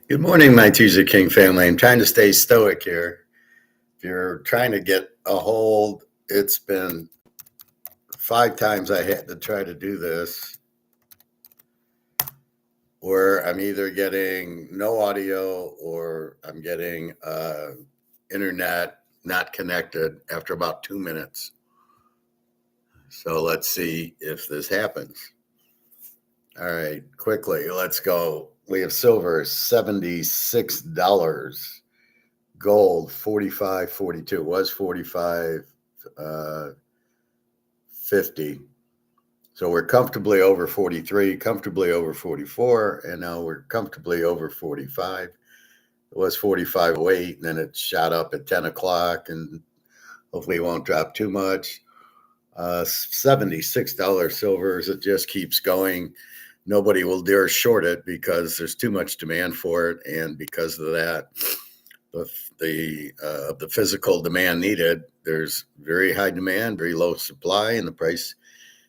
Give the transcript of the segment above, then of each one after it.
Good morning, my Teaserking family. I'm trying to stay stoic here. If you're trying to get a hold, it's been 5 times I had to try to do this, where I'm either getting no audio or I'm getting internet not connected after about 2 minutes. So let's see if this happens. All right, quickly, let's go. We have silver, $76. Gold 45.42. It was 45.50. So we're comfortably over 43, comfortably over 44, and now we're comfortably over 45. It was 45.08, and then it shot up at 10 o'clock, and hopefully it won't drop too much. $76 silver as it just keeps going. Nobody will dare short it because there's too much demand for it, and because of that, the physical demand needed, there's very high demand, very low supply, and the price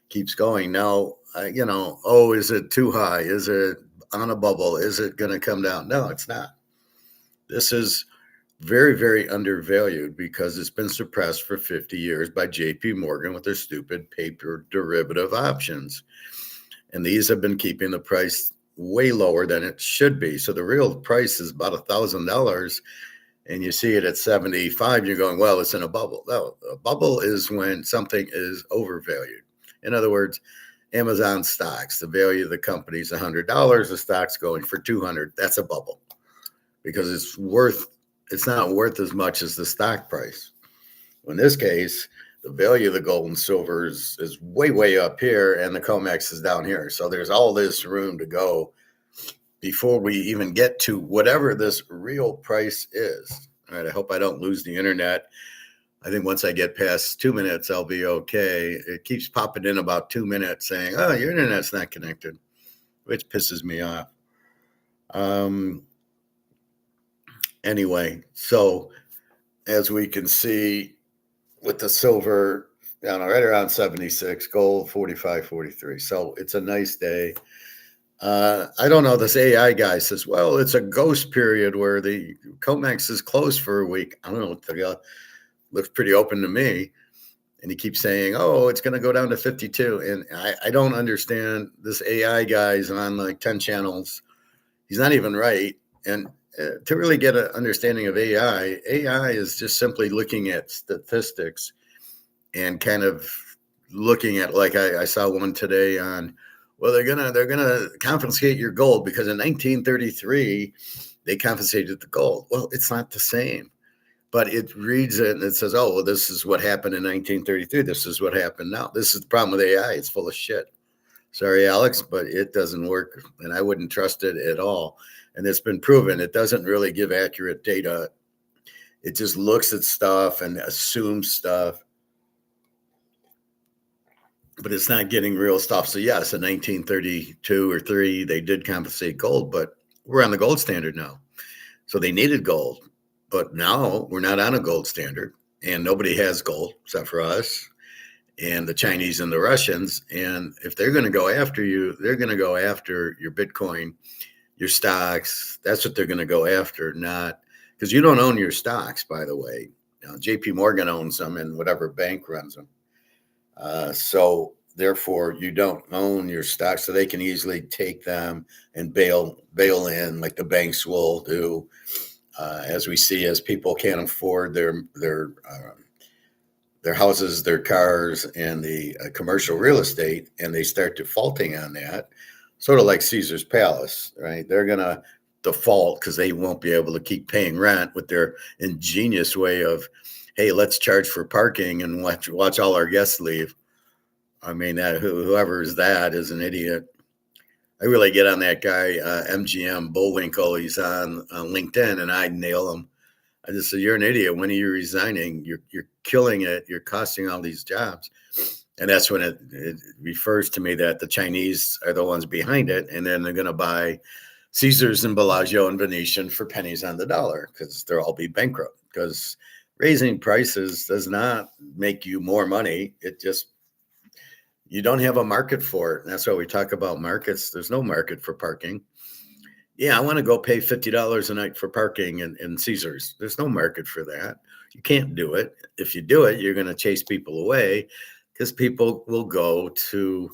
keeps going. Now, is it too high? Is it on a bubble? Is it going to come down? No, it's not. This is very, very undervalued because it's been suppressed for 50 years by JP Morgan with their stupid paper derivative options. And these have been keeping the price way lower than it should be. So the real price is about $1,000, and you see it at 75, and you're going, well, it's in a bubble. No, a bubble is when something is overvalued. In other words, Amazon stocks, the value of the company is $100, the stock's going for 200. That's a bubble because it's not worth as much as the stock price. In this case, the value of the gold and silver is way, way up here, and the COMEX is down here. So there's all this room to go before we even get to whatever this real price is. All right, I hope I don't lose the internet. I think once I get past 2 minutes, I'll be okay. It keeps popping in about 2 minutes saying, oh, your internet's not connected, which pisses me off. Anyway, so as we can see with the silver, right around 76, gold 45.43. So it's a nice day. I don't know. This AI guy says, well, it's a ghost period where the COMEX is closed for a week. I don't know what the hell. Looks pretty open to me. And he keeps saying, oh, it's going to go down to 52. And I don't understand. This AI guy's on like 10 channels. He's not even right. And to really get an understanding of AI is just simply looking at statistics and kind of looking at, like I saw one today on, well, they're gonna confiscate your gold because in 1933 they confiscated the gold. Well, it's not the same, but it reads it and it says, oh, well, this is what happened in 1933. This is what happened now. This is the problem with AI. It's full of shit. Sorry, Alex, but it doesn't work, and I wouldn't trust it at all. And it's been proven. It doesn't really give accurate data. It just looks at stuff and assumes stuff, but it's not getting real stuff. So yes, in 1932 or 3, they did compensate gold, but we're on the gold standard now. So they needed gold, but now we're not on a gold standard, and nobody has gold except for us and the Chinese and the Russians. And if they're going to go after you, they're going to go after your Bitcoin, your stocks. That's what they're going to go after, not because you don't own your stocks, by the way. JP Morgan owns them and whatever bank runs them. So therefore, you don't own your stocks, so they can easily take them and bail in, like the banks will do, as we see, as people can't afford their houses, their cars, and the commercial real estate, and they start defaulting on that, sort of like Caesar's Palace, right? They're gonna default because they won't be able to keep paying rent with their ingenious way of, hey, let's charge for parking and watch all our guests leave. I mean, that whoever is that is an idiot. I really get on that guy, MGM Bullwinkle. He's on LinkedIn, and I nail him. I just said, you're an idiot. When are you resigning? You're killing it. You're costing all these jobs. And that's when it refers to me that the Chinese are the ones behind it. And then they're going to buy Caesars and Bellagio and Venetian for pennies on the dollar because they'll all be bankrupt. Because raising prices does not make you more money. It just, you don't have a market for it. And that's why we talk about markets. There's no market for parking. Yeah, I want to go pay $50 a night for parking in Caesars. There's no market for that. You can't do it. If you do it, you're going to chase people away because people will go to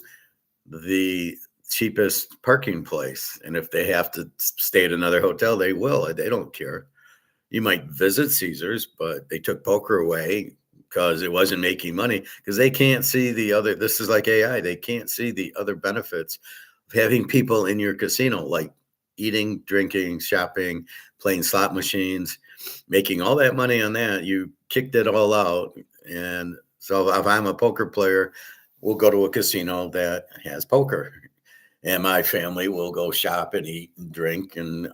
the cheapest parking place. And if they have to stay at another hotel, they will. They don't care. You might visit Caesars, but they took poker away because it wasn't making money because they can't see the other. This is like AI. They can't see the other benefits of having people in your casino, like eating, drinking, shopping, playing slot machines, making all that money on that. You kicked it all out. And so if I'm a poker player, we'll go to a casino that has poker. And my family will go shop and eat and drink and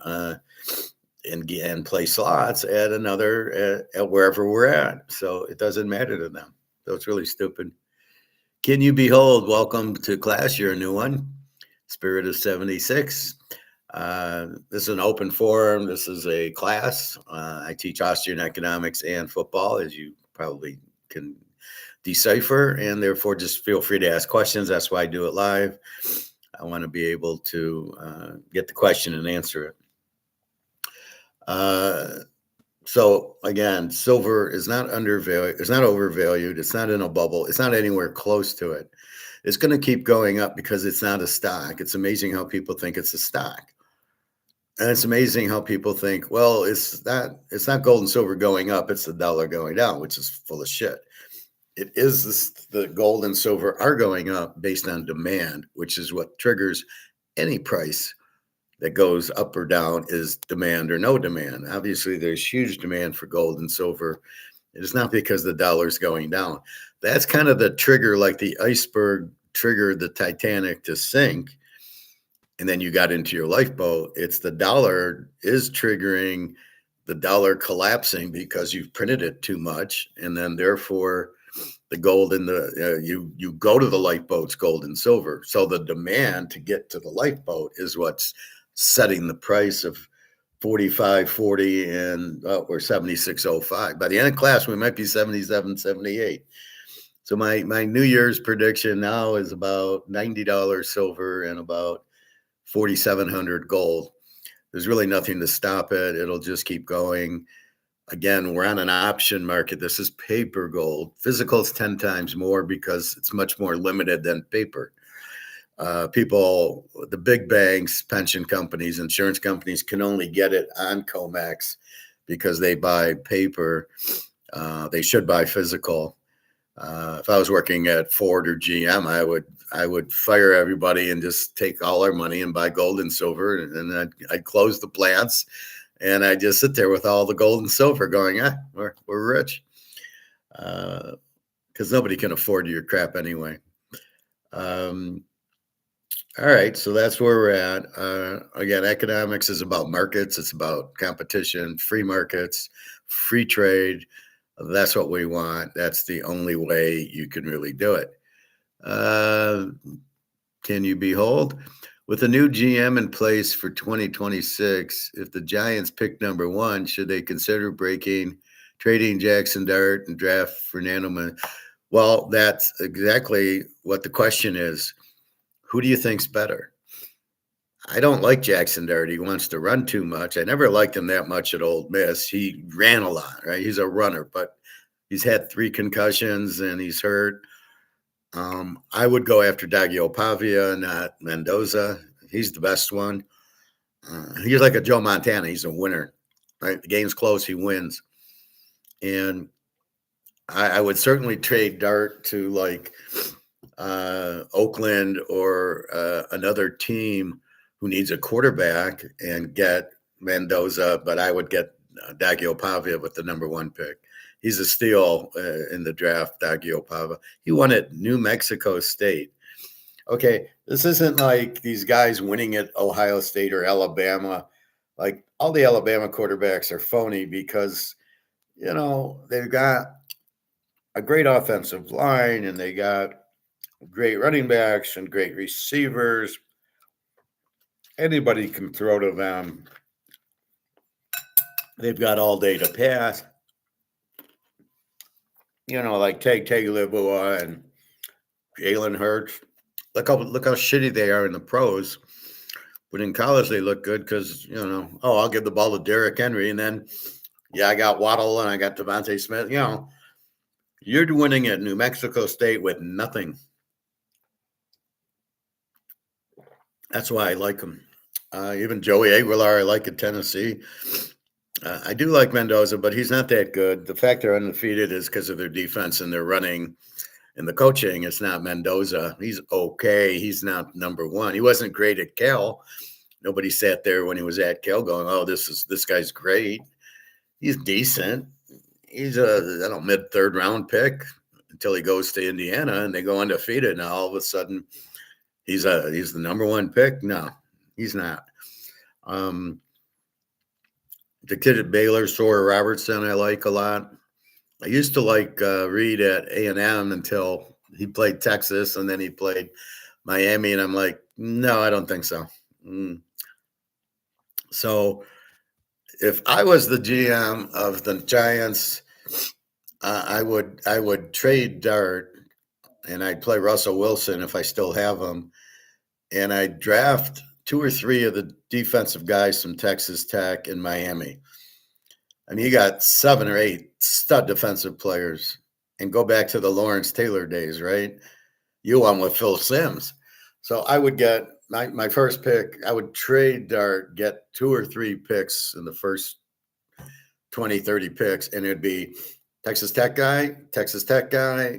play slots at another at wherever we're at. So it doesn't matter to them. So it's really stupid. Can you behold? Welcome to class. You're a new one. Spirit of 76. This is an open forum. This is a class. I teach Austrian economics and football, as you probably can decipher, and therefore just feel free to ask questions. That's why I do it live. I want to be able to get the question and answer it. So again, silver is not undervalued. It's not overvalued. It's not in a bubble. It's not anywhere close to it. It's going to keep going up because it's not a stock. It's amazing how people think it's a stock. And it's amazing how people think, well, it's not gold and silver going up, it's the dollar going down, which is full of shit. It is the gold and silver are going up based on demand, which is what triggers any price that goes up or down is demand or no demand. Obviously, there's huge demand for gold and silver. It is not because the dollar is going down. That's kind of the trigger, like the iceberg triggered the Titanic to sink. And then you got into your lifeboat. It's the dollar is triggering the dollar collapsing because you've printed it too much. And then therefore the gold in the, you go to the lifeboats, gold and silver. So the demand to get to the lifeboat is what's setting the price of 45.40 and we're 76.05. By the end of class, we might be 77.78. So my New Year's prediction now is about $90 silver and about 4,700 gold. There's really nothing to stop it. It'll just keep going. Again, we're on an option market. This is paper gold. Physical is 10 times more because it's much more limited than paper. People, the big banks, pension companies, insurance companies can only get it on COMEX because they buy paper. They should buy physical. If I was working at Ford or GM, I would fire everybody and just take all our money and buy gold and silver, and I'd close the plants, and I'd just sit there with all the gold and silver, going, we're rich, because nobody can afford your crap anyway. All right, so that's where we're at. Again, economics is about markets. It's about competition, free markets, free trade. That's what we want. That's the only way you can really do it. Can you behold? With a new GM in place for 2026, if the Giants pick number one, should they consider trading Jackson Dart and draft Fernando? Well, that's exactly what the question is. Who do you think's better? I don't like Jackson Dart. He wants to run too much. I never liked him that much at Ole Miss. He ran a lot, right? He's a runner, but he's had 3 concussions and he's hurt. I would go after Daggio Pavia, not Mendoza. He's the best one. He's like a Joe Montana. He's a winner, right? The game's close, he wins. And I would certainly trade Dart to like Oakland or another team who needs a quarterback and get Mendoza, but I would get Daggio Pavia with the number 1 pick. He's a steal in the draft, Daggio Pavia. He won at New Mexico State. Okay, this isn't like these guys winning at Ohio State or Alabama. Like all the Alabama quarterbacks are phony because, they've got a great offensive line and they got great running backs and great receivers. Anybody can throw to them. They've got all day to pass. Like Tagovailoa and Jalen Hurts. Look how shitty they are in the pros. But in college, they look good because, oh, I'll give the ball to Derrick Henry. And then, yeah, I got Waddle and I got Devontae Smith. You're winning at New Mexico State with nothing. That's why I like him. Even Joey Aguilar, I like at Tennessee. I do like Mendoza, but he's not that good. The fact they're undefeated is because of their defense and their running and the coaching. It's not Mendoza. He's okay. He's not number one. He wasn't great at Cal. Nobody sat there when he was at Cal going, "Oh, this guy's great." He's decent. He's a mid third round pick until he goes to Indiana and they go undefeated. Now all of a sudden he's the number one pick. No, he's not. The kid at Baylor, Sawyer Robertson, I like a lot. I used to like Reed at A&M until he played Texas and then he played Miami, and I'm like, no, I don't think so. So if I was the GM of the Giants, I would trade Dart and I'd play Russell Wilson if I still have him, and I'd draft 2 or 3 of the defensive guys from Texas Tech and Miami. I mean, you got 7 or 8 stud defensive players, and go back to the Lawrence Taylor days, right? You won with Phil Simms. So I would get my first pick. I would trade Dart, get 2 or 3 picks in the first 20, 30 picks, and it'd be Texas Tech guy,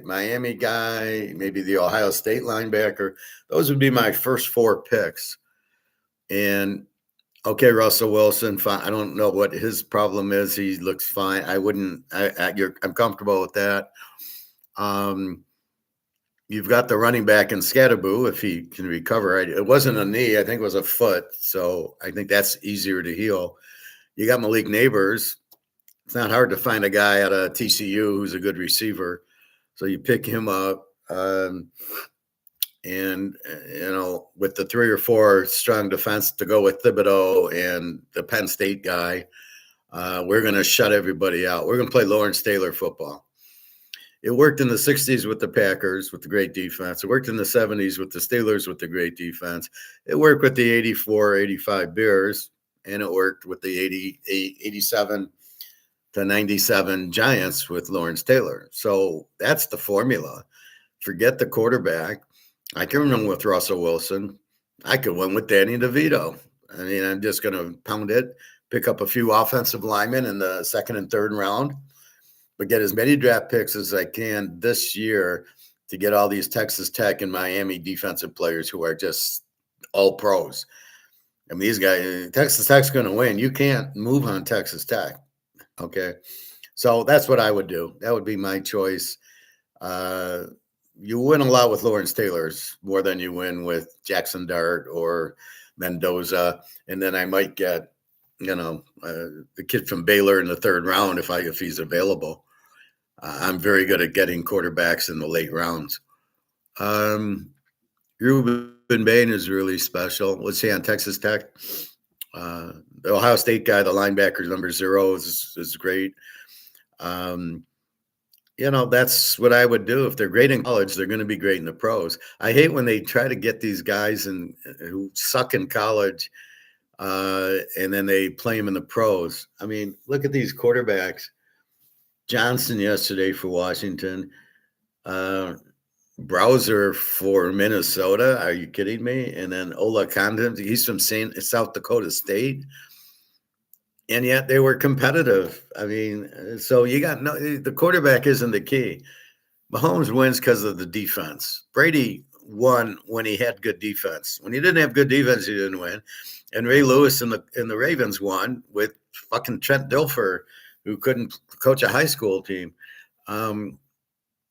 Miami guy, maybe the Ohio State linebacker. Those would be my first 4 picks. And okay, Russell Wilson, fine. I don't know what his problem is. He looks fine. I'm comfortable with that. You've got the running back in Scatterboo if he can recover. It wasn't a knee. I think it was a foot. So I think that's easier to heal. You got Malik Neighbors. It's not hard to find a guy out of TCU who's a good receiver. So you pick him up. And, with the 3 or 4 strong defense to go with Thibodeau and the Penn State guy, we're going to shut everybody out. We're going to play Lawrence Taylor football. It worked in the 60s with the Packers with the great defense. It worked in the 70s with the Steelers with the great defense. It worked with the 84, 85 Bears, and it worked with the 87 to 97 Giants with Lawrence Taylor. So that's the formula. Forget the quarterback. I can run with Russell Wilson. I could win with Danny DeVito. I mean, I'm just going to pound it, pick up a few offensive linemen in the 2nd and 3rd round, but get as many draft picks as I can this year to get all these Texas Tech and Miami defensive players who are just all pros. I mean, these guys, Texas Tech's going to win. You can't move on Texas Tech. Okay. So that's what I would do. That would be my choice. You win a lot with Lawrence Taylor's more than you win with Jackson Dart or Mendoza. And then I might get, the kid from Baylor in the 3rd round if he's available. I'm very good at getting quarterbacks in the late rounds. Ruben Bain is really special. Let's say on Texas Tech. The Ohio State guy, the linebacker, number 0 is great. That's what I would do. If they're great in college, they're going to be great in the pros. I hate when they try to get these guys who suck in college, and then they play them in the pros. I mean, look at these quarterbacks. Johnson yesterday for Washington. Browser for Minnesota. Are you kidding me? And then Ola Condon, he's from South Dakota State. And yet they were competitive. I mean, so the quarterback isn't the key. Mahomes wins because of the defense. Brady won when he had good defense. When he didn't have good defense, he didn't win. And Ray Lewis and the Ravens won with fucking Trent Dilfer, who couldn't coach a high school team. Look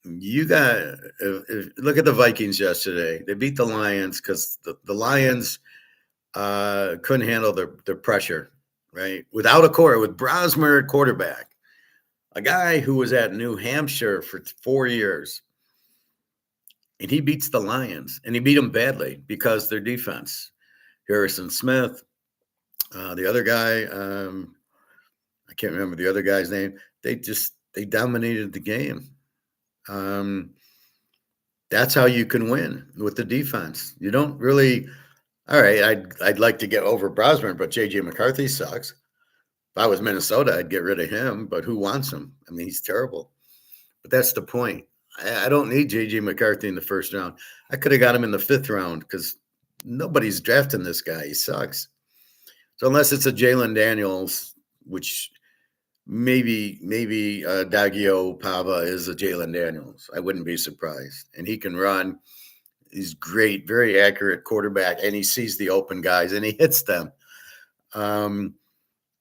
at the Vikings yesterday. They beat the Lions because the Lions couldn't handle the pressure. Right, without a with Brosmer at quarterback, a guy who was at New Hampshire for 4 years, and he beats the Lions, and he beat them badly because their defense. Harrison Smith, the other guy, I can't remember the other guy's name. They dominated the game. That's how you can win with the defense. You don't really. All right, I'd like to get over Brosmer, but JJ McCarthy sucks. If I was Minnesota, I'd get rid of him, but who wants him? I mean, he's terrible. But that's the point. I don't need JJ McCarthy in the first round. I could have got him in the fifth round because nobody's drafting this guy. He sucks. So unless it's a Jalen Daniels, which maybe Daggio Pava is a Jalen Daniels. I wouldn't be surprised. And he can run. He's great, very accurate quarterback, and he sees the open guys and he hits them,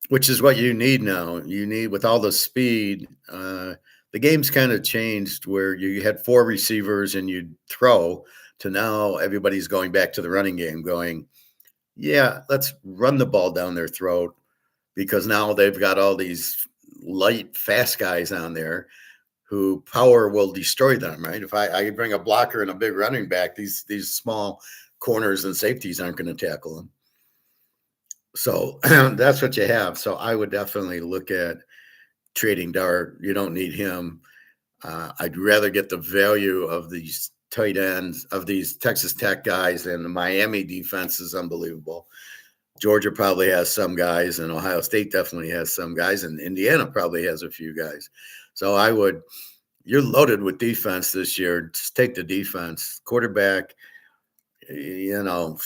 which is what you need now. You need, with all the speed, the game's kind of changed where you had four receivers and you'd throw to now everybody's going back to the running game going, yeah, let's run the ball down their throat because now they've got all these light, fast guys on there who power will destroy them, right? If I bring a blocker and a big running back, these small corners and safeties aren't going to tackle them. So that's what you have. So I would definitely look at trading Dart. You don't need him. I'd rather get the value of these tight ends, of these Texas Tech guys, and the Miami defense is unbelievable. Georgia probably has some guys, and Ohio State definitely has some guys, and Indiana probably has a few guys. So you're loaded with defense this year. Just take the defense. Quarterback, go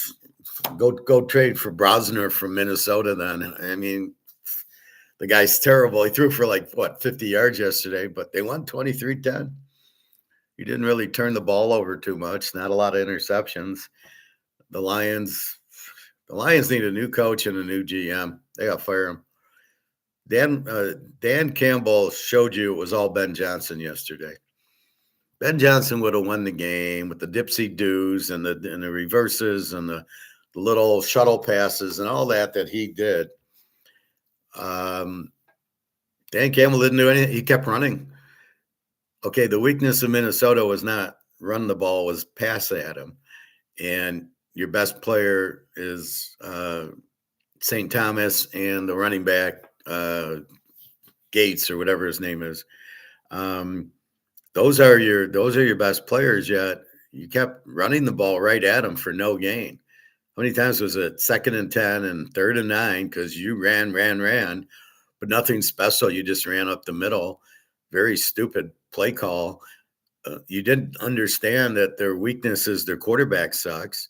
trade for Brosner from Minnesota then. I mean, the guy's terrible. He threw for 50 yards yesterday, but they won 23-10. He didn't really turn the ball over too much. Not a lot of interceptions. The Lions need a new coach and a new GM. They got to fire him. Dan Campbell showed you it was all Ben Johnson yesterday. Ben Johnson would have won the game with the dipsy doos and the reverses and the little shuttle passes and all that he did. Dan Campbell didn't do anything. He kept running. Okay, the weakness of Minnesota was not run the ball, was pass at him. And your best player is St. Thomas and the running back, Gates or whatever his name is. Those are your best players, yet you kept running the ball right at them for no gain. How many times was it 2nd and 10 and 3rd and 9 because you ran, but nothing special. You just ran up the middle. Very stupid play call. You didn't understand that their weakness is their quarterback sucks,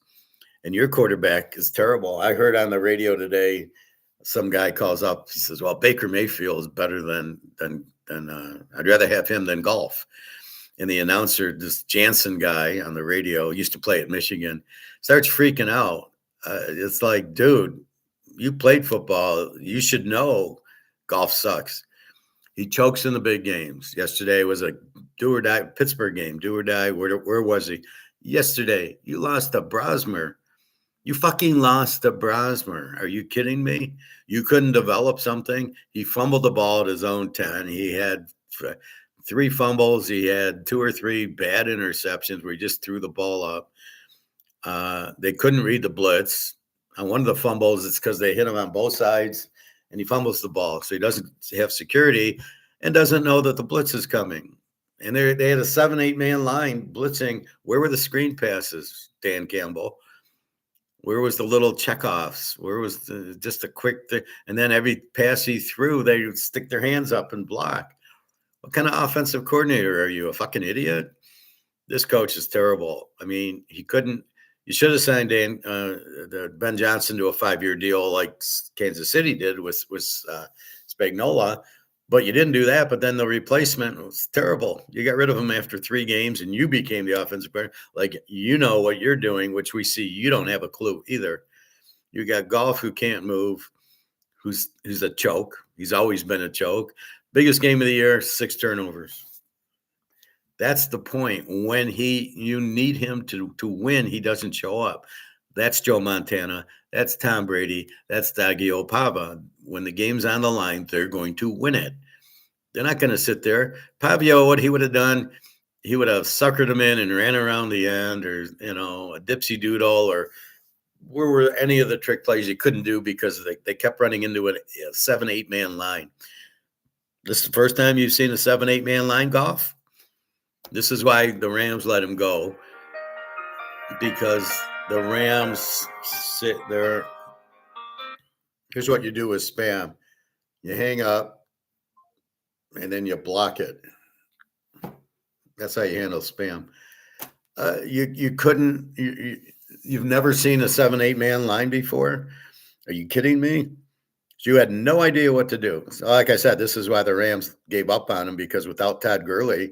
and your quarterback is terrible. I heard on the radio today, some guy calls up. He says, "Well, Baker Mayfield is better than I'd rather have him than golf." And the announcer, this Jansen guy on the radio, used to play at Michigan, starts freaking out. It's like, dude, you played football. You should know golf sucks. He chokes in the big games. Yesterday was a do or die Pittsburgh game. Do or die. Where was he? Yesterday, you lost to Brosmer. You fucking lost to Brosmer. Are you kidding me? You couldn't develop something. He fumbled the ball at his own 10. He had 3 fumbles. He had 2 or 3 bad interceptions where he just threw the ball up. They couldn't read the blitz. On one of the fumbles, it's because they hit him on both sides, and he fumbles the ball. So he doesn't have security and doesn't know that the blitz is coming. And they had a 7-8 man line blitzing. Where were the screen passes, Dan Campbell? Where was the little checkoffs? Where was just a quick thing? And then every pass he threw, they would stick their hands up and block. What kind of offensive coordinator are you? A fucking idiot? This coach is terrible. I mean, you should have signed Ben Johnson to a 5-year deal like Kansas City did with Spagnuolo, but you didn't do that. But then the replacement was terrible. You got rid of him after 3 games, and you became the offensive player. Like, you know what you're doing, which we see you don't have a clue either. You got Goff, who can't move, who's a choke. He's always been a choke. Biggest game of the year, 6 turnovers. That's the point. When you need him to win, he doesn't show up. That's Joe Montana. That's Tom Brady. That's Daggio Pava. When the game's on the line, they're going to win it. They're not going to sit there. Pavio, what he would have done, he would have suckered him in and ran around the end, or a dipsy doodle, or where were any of the trick plays you couldn't do because they kept running into a 7-8 man line. This is the first time you've seen a 7-8 man line, Goff? This is why the Rams let him go, because the Rams sit there. Here's what you do with spam: you hang up and then you block it. That's how you handle spam. You couldn't. You've never seen a 7-8 man line before. Are you kidding me? You had no idea what to do. So like I said, this is why the Rams gave up on him, because without Todd Gurley,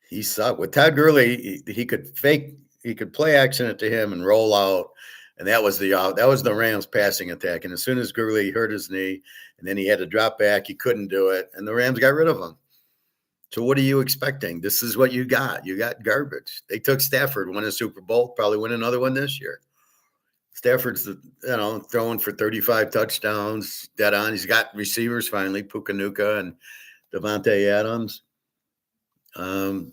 he sucked. With Todd Gurley, he could fake, he could play action it to him and roll out, and that was the Rams passing attack. And as soon as Gurley hurt his knee, and then he had to drop back, he couldn't do it, and the Rams got rid of him. So what are you expecting? This is what you got. You got garbage. They took Stafford, won a Super Bowl, probably win another one this year. Stafford's, throwing for 35 touchdowns, dead on. He's got receivers finally, Pukanuka and Devontae Adams. And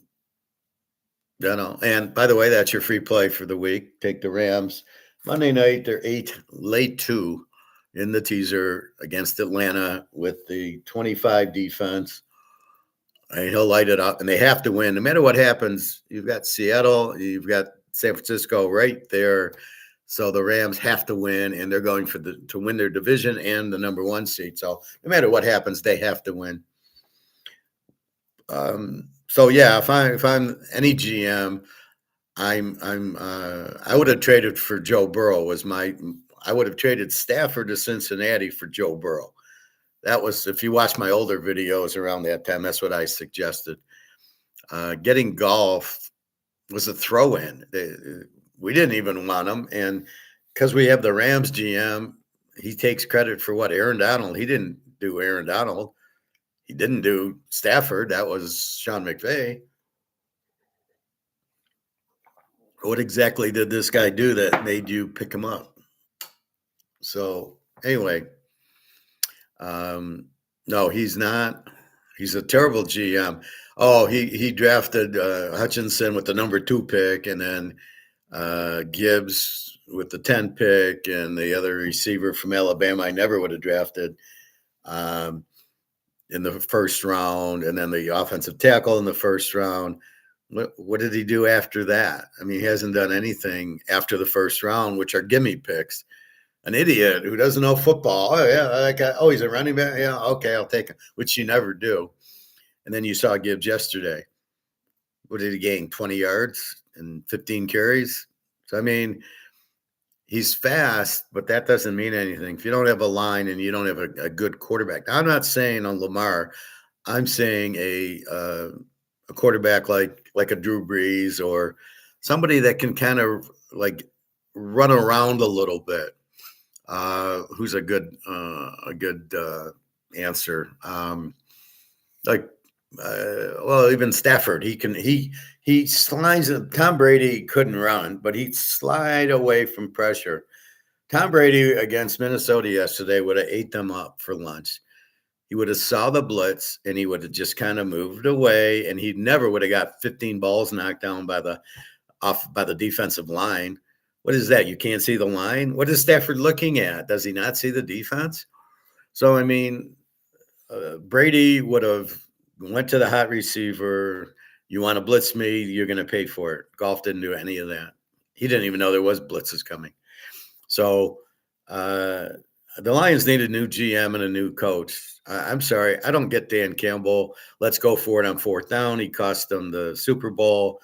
by the way, that's your free play for the week. Take the Rams. Monday night, they're late 2 in the teaser against Atlanta with the 25 defense. And he'll light it up, and they have to win. No matter what happens, you've got Seattle, you've got San Francisco right there. So the Rams have to win, and they're going to win their division and the number 1 seed. So no matter what happens, they have to win. So yeah, if I'm any GM, I would have traded for Joe Burrow. I would have traded Stafford to Cincinnati for Joe Burrow. That was, if you watch my older videos around that time, that's what I suggested. Getting Golf was a throw-in. We didn't even want him. And because we have the Rams GM, he takes credit for what? Aaron Donald. He didn't do Aaron Donald. He didn't do Stafford. That was Sean McVay. What exactly did this guy do that made you pick him up? So anyway, no, he's not. He's a terrible GM. Oh, he drafted Hutchinson with the number 2 pick, and then Gibbs with the 10 pick, and the other receiver from Alabama I never would have drafted in the first round, and then the offensive tackle in the first round. What did he do after that? I mean, he hasn't done anything after the first round, which are gimme picks. An idiot who doesn't know football. Oh, yeah, that guy. Oh, he's a running back. Yeah, okay, I'll take him, which you never do. And then you saw Gibbs yesterday. What did he gain? 20 yards and 15 carries? So, I mean, he's fast, but that doesn't mean anything. If you don't have a line and you don't have a good quarterback. Now, I'm not saying on Lamar. I'm saying a quarterback like a Drew Brees, or somebody that can kind of like run around a little bit. Who's a good answer? Even Stafford. He slides. Tom Brady couldn't run, but he'd slide away from pressure. Tom Brady against Minnesota yesterday would have ate them up for lunch. He would have saw the blitz, and he would have just kind of moved away, and he never would have got 15 balls knocked down by the defensive line. What is that? You can't see the line? What is Stafford looking at? Does he not see the defense? So, I mean, Brady would have went to the hot receiver. You want to blitz me, you're going to pay for it. Golf didn't do any of that. He didn't even know there was blitzes coming. So the Lions need a new GM and a new coach. I'm sorry. I don't get Dan Campbell. Let's go for it on 4th down. He cost them the Super Bowl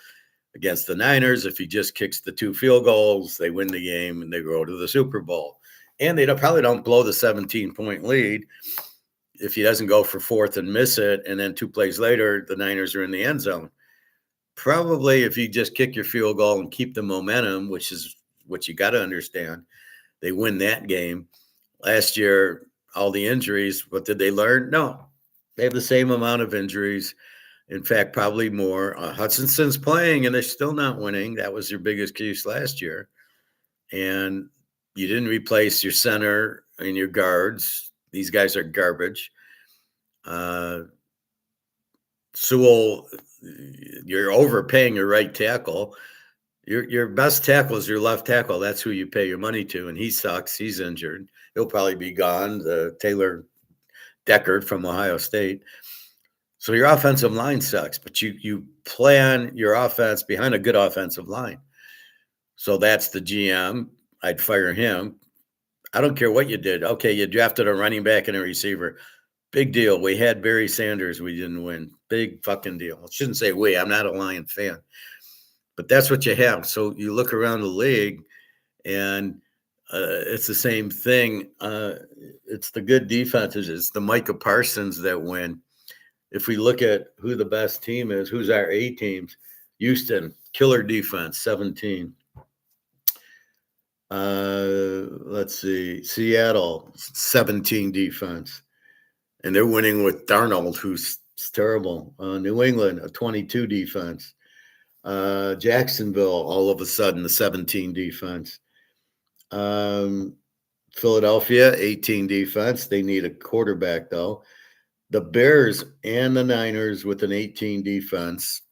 against the Niners. If he just kicks the 2 field goals, they win the game and they go to the Super Bowl. And they probably don't blow the 17-point lead if he doesn't go for 4th and miss it, and then 2 plays later, the Niners are in the end zone. Probably if you just kick your field goal and keep the momentum, which is what you got to understand, they win that game. Last year, all the injuries, what did they learn? No, they have the same amount of injuries. In fact, probably more. Hutchinson's playing, and they're still not winning. That was your biggest case last year. And you didn't replace your center and your guards. These guys are garbage. Sewell, you're overpaying your right tackle. Your best tackle is your left tackle. That's who you pay your money to, and he sucks. He's injured. He'll probably be gone. Taylor Deckard from Ohio State. So your offensive line sucks, but you plan your offense behind a good offensive line. So that's the GM. I'd fire him. I don't care what you did. Okay, you drafted a running back and a receiver. Big deal. We had Barry Sanders. We didn't win. Big fucking deal. I shouldn't say we. I'm not a Lion fan. But that's what you have. So you look around the league, and it's the same thing. It's the good defenses. It's the Micah Parsons that win. If we look at who the best team is, who's our A teams? Houston, killer defense, 17. Let's see, Seattle, 17 defense, and they're winning with Darnold, who's terrible. New England, a 22 defense. Jacksonville, all of a sudden, the 17 defense. Philadelphia, 18 defense. They need a quarterback, though. The Bears and the Niners with an 18 defense.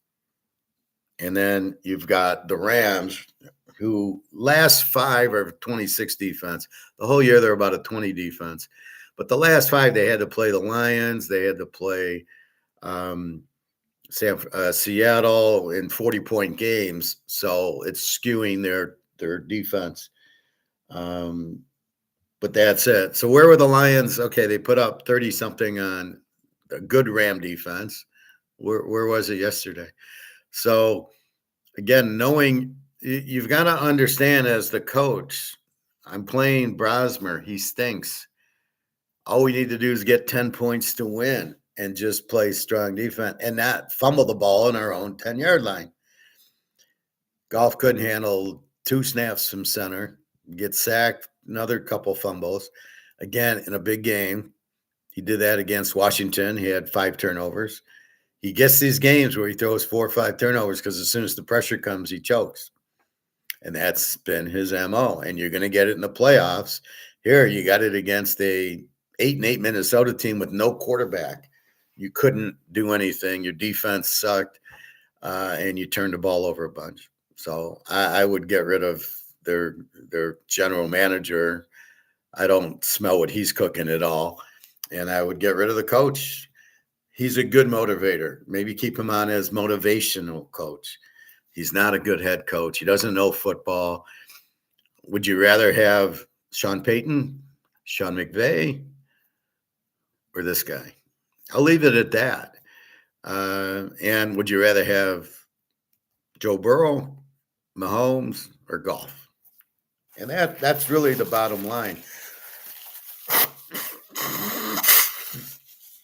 And then you've got the Rams, who last 5 are 26 defense. The whole year, they're about a 20 defense. But the last 5, they had to play the Lions. They had to play Seattle in 40-point games. So it's skewing their defense. But that's it. So where were the Lions? Okay, they put up 30-something on a good Ram defense. Where was it yesterday? So, again, knowing you've got to understand as the coach, I'm playing Brosmer. He stinks. All we need to do is get 10 points to win and just play strong defense and not fumble the ball in our own 10-yard line. Golf couldn't handle 2 snaps from center, get sacked, another couple fumbles. Again, in a big game, he did that against Washington. He had 5 turnovers. He gets these games where he throws 4 or 5 turnovers because as soon as the pressure comes, he chokes. And that's been his MO. And you're going to get it in the playoffs. Here, you got it against a 8-8 Minnesota team with no quarterback. You couldn't do anything. Your defense sucked, and you turned the ball over a bunch. So I would get rid of their general manager. I don't smell what he's cooking at all. And I would get rid of the coach. He's a good motivator. Maybe keep him on as motivational coach. He's not a good head coach. He doesn't know football. Would you rather have Sean Payton, Sean McVay, or this guy? I'll leave it at that. And would you rather have Joe Burrow, Mahomes, or Goff? And that's really the bottom line.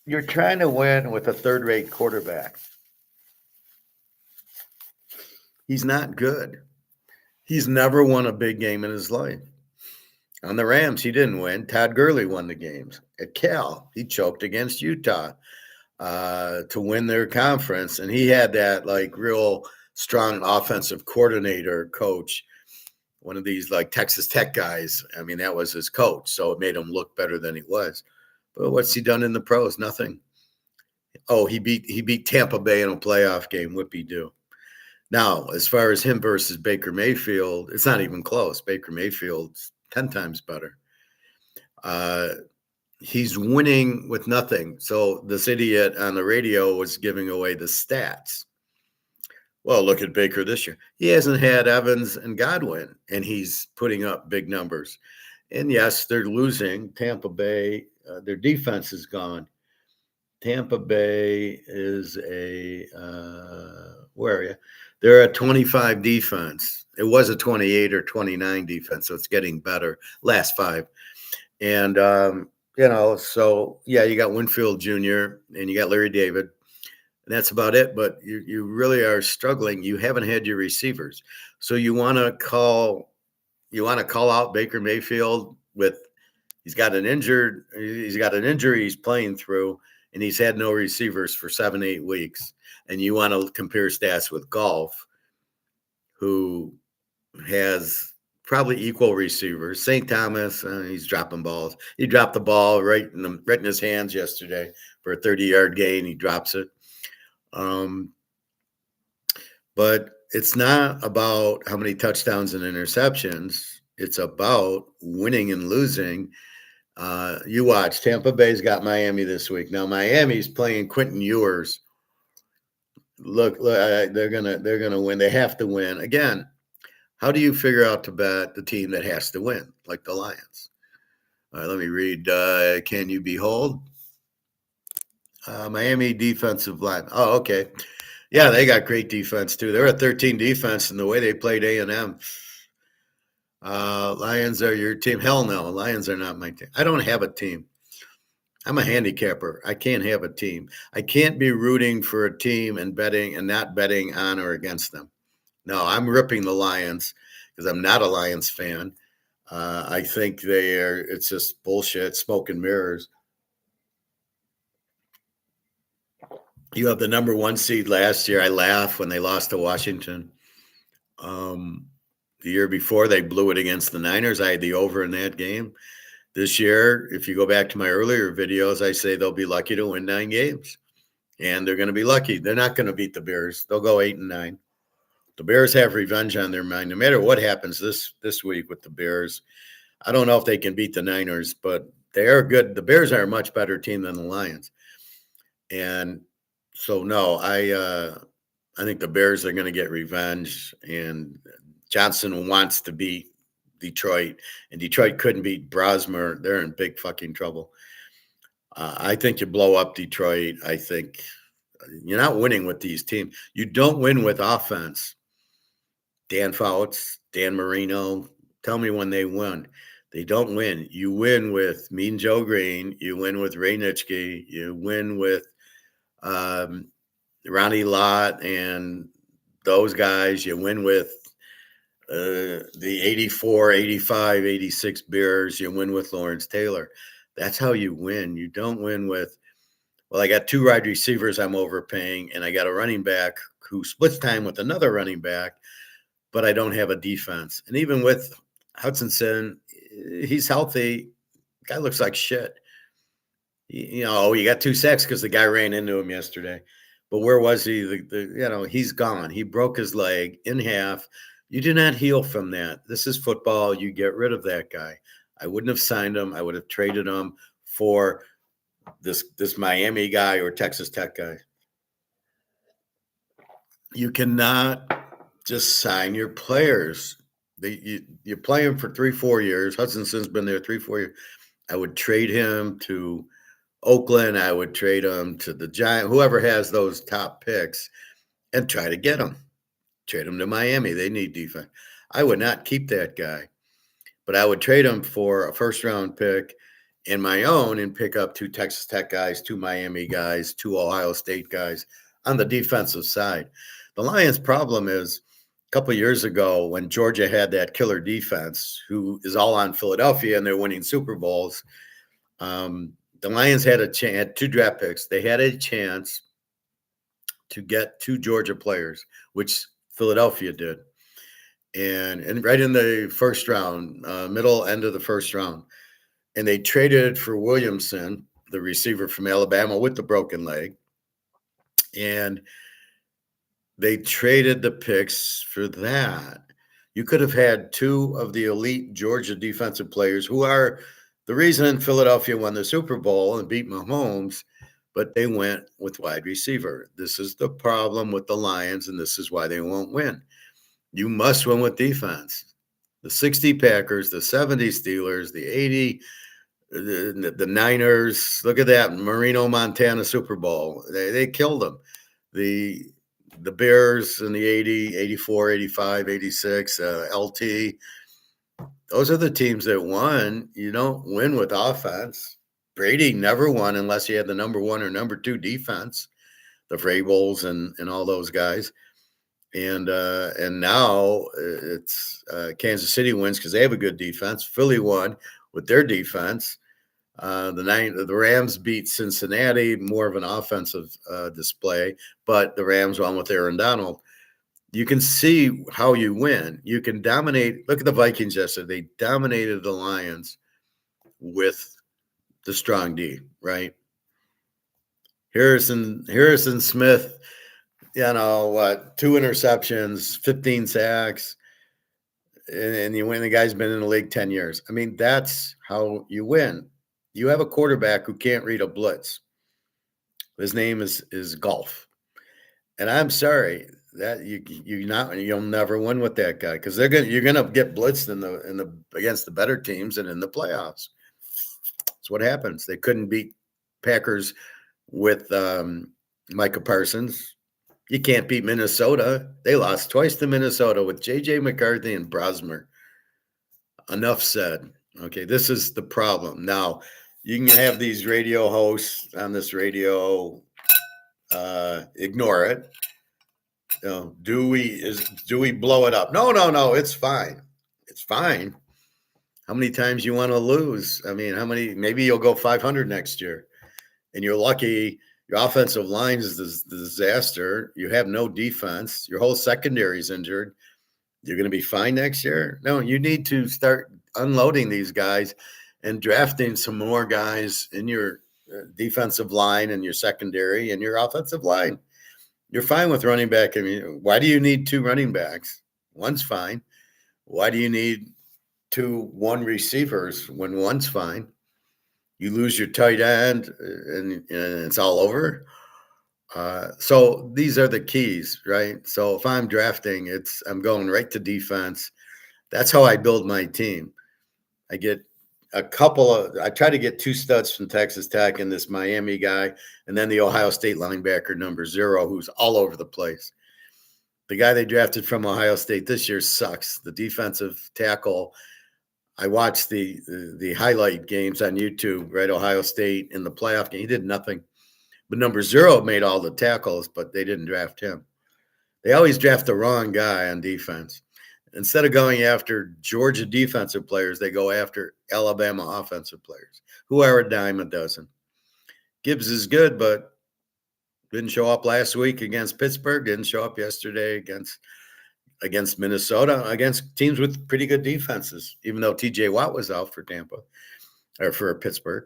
You're trying to win with a third-rate quarterback. He's not good. He's never won a big game in his life. On the Rams, he didn't win. Todd Gurley won the games. At Cal, he choked against Utah to win their conference. And he had that like real strong offensive coordinator coach, one of these like Texas Tech guys. I mean, that was his coach. So it made him look better than he was. But what's he done in the pros? Nothing. Oh, he beat Tampa Bay in a playoff game. Whoopie-doo. Now, as far as him versus Baker Mayfield, it's not even close. Baker Mayfield's 10 times better. He's winning with nothing. So this idiot on the radio was giving away the stats. Well, look at Baker this year. He hasn't had Evans and Godwin, and he's putting up big numbers. And yes, they're losing. Tampa Bay, their defense is gone. Tampa Bay is where are you? They're a 25 defense. It was a 28 or 29 defense, so it's getting better. Last 5. And, so, yeah, you got Winfield Jr. and you got Larry David. And that's about it. But you really are struggling. You haven't had your receivers. So you want to call out Baker Mayfield with he's got an injury he's playing through, and he's had no receivers for 7-8 weeks. And you want to compare stats with Golf, who has probably equal receivers. St. Thomas, he's dropping balls. He dropped the ball right in his hands yesterday for a 30-yard gain. He drops it. But it's not about how many touchdowns and interceptions. It's about winning and losing. You watch. Tampa Bay's got Miami this week. Now Miami's playing Quentin Ewers. Look, they're gonna win. They have to win again. How do you figure out to bet the team that has to win, like the Lions? All right, let me read. Can you behold? Miami defensive line. Oh, okay. Yeah, they got great defense too. They're a 13 defense, and the way they played A&M. Lions are your team. Hell no, Lions are not my team. I don't have a team. I'm a handicapper. I can't have a team. I can't be rooting for a team and betting and not betting on or against them. No, I'm ripping the Lions because I'm not a Lions fan. I think it's just bullshit, smoke and mirrors. You have the number one seed last year. I laugh when they lost to Washington. Um, the year before, they blew it against the Niners. I had the over in that game. This year, if you go back to my earlier videos, I say they'll be lucky to win 9 games. And they're going to be lucky. They're not going to beat the Bears. They'll go 8-9. The Bears have revenge on their mind. No matter what happens this week with the Bears, I don't know if they can beat the Niners, but they are good. The Bears are a much better team than the Lions. And so, no, I think the Bears are going to get revenge. And Johnson wants to beat Detroit, and Detroit couldn't beat Brosmer. They're in big fucking trouble. I think you blow up Detroit. I think you're not winning with these teams. You don't win with offense. Dan Fouts, Dan Marino, tell me when they win. They don't win. You win with Mean Joe Green. You win with Ray Nitschke. You win with Ronnie Lott and those guys. You win with the 84, 85, 86 Bears. You win with Lawrence Taylor. That's how you win. You don't win with, well, I got 2 wide receivers I'm overpaying, and I got a running back who splits time with another running back, but I don't have a defense. And even with Hutchinson, he's healthy. Guy looks like shit. You got 2 sacks because the guy ran into him yesterday. But where was he? He's gone. He broke his leg in half. You do not heal from that. This is football. You get rid of that guy. I wouldn't have signed him. I would have traded him for this Miami guy or Texas Tech guy. You cannot just sign your players. You play him for 3-4 years. Hudson's been there 3-4 years. I would trade him to Oakland. I would trade him to the Giants, whoever has those top picks, and try to get him. Trade him to Miami. They need defense. I would not keep that guy, but I would trade him for a first-round pick and my own and pick up 2 Texas Tech guys, 2 Miami guys, 2 Ohio State guys on the defensive side. The Lions' problem is a couple of years ago when Georgia had that killer defense who is all on Philadelphia and they're winning Super Bowls, the Lions had a chance, 2 draft picks. They had a chance to get 2 Georgia players, which Philadelphia did. And right in the first round, middle end of the first round. And they traded for Williamson, the receiver from Alabama with the broken leg. And they traded the picks for that. You could have had 2 of the elite Georgia defensive players who are the reason Philadelphia won the Super Bowl and beat Mahomes, but they went with wide receiver. This is the problem with the Lions, and this is why they won't win. You must win with defense. The 60 Packers, the 70 Steelers, the 80, the Niners. Look at that Marino, Montana Super Bowl. They killed them. The Bears in the 80, 84, 85, 86, LT. Those are the teams that won. You don't win with offense. Brady never won unless he had the number 1 or number 2 defense, the Vrabels and all those guys. And now it's Kansas City wins because they have a good defense. Philly won with their defense. The Rams beat Cincinnati, more of an offensive display, but the Rams won with Aaron Donald. You can see how you win. You can dominate. Look at the Vikings yesterday. They dominated the Lions with the strong D, right? Harrison Smith, 2 interceptions, 15 sacks, and you win. The guy's been in the league 10 years. I mean, that's how you win. You have a quarterback who can't read a blitz. His name is Golf. And I'm sorry, that you'll never win with that guy because you're gonna get blitzed in the against the better teams and in the playoffs. That's what happens. They couldn't beat Packers with Micah Parsons. You can't beat Minnesota. They lost twice to Minnesota with J.J. McCarthy and Brosmer. Enough said. Okay, this is the problem. Now, you can have these radio hosts on this radio ignore it. Do we blow it up? No, no, no. It's fine. It's fine. How many times you want to lose? I mean, how many? Maybe you'll go 500 next year, and you're lucky. Your offensive line is a disaster. You have no defense. Your whole secondary is injured. You're going to be fine next year. No, you need to start unloading these guys and drafting some more guys in your defensive line and your secondary and your offensive line. You're fine with running back. I mean, why do you need two running backs? One's fine. Why do you need one receivers when one's fine? You lose your tight end and it's all over. So these are the keys, right? So if I'm drafting, I'm going right to defense. That's how I build my team. I get I try to get two studs from Texas Tech and this Miami guy, and then the Ohio State linebacker number 0, who's all over the place. The guy they drafted from Ohio State this year sucks. The defensive tackle, I watched the highlight games on YouTube, right? Ohio State in the playoff game. He did nothing. But number 0 made all the tackles, but they didn't draft him. They always draft the wrong guy on defense. Instead of going after Georgia defensive players, they go after Alabama offensive players, who are a dime a dozen. Gibbs is good, but didn't show up last week against Pittsburgh, didn't show up yesterday against Minnesota, against teams with pretty good defenses, even though TJ Watt was out for Tampa or for Pittsburgh.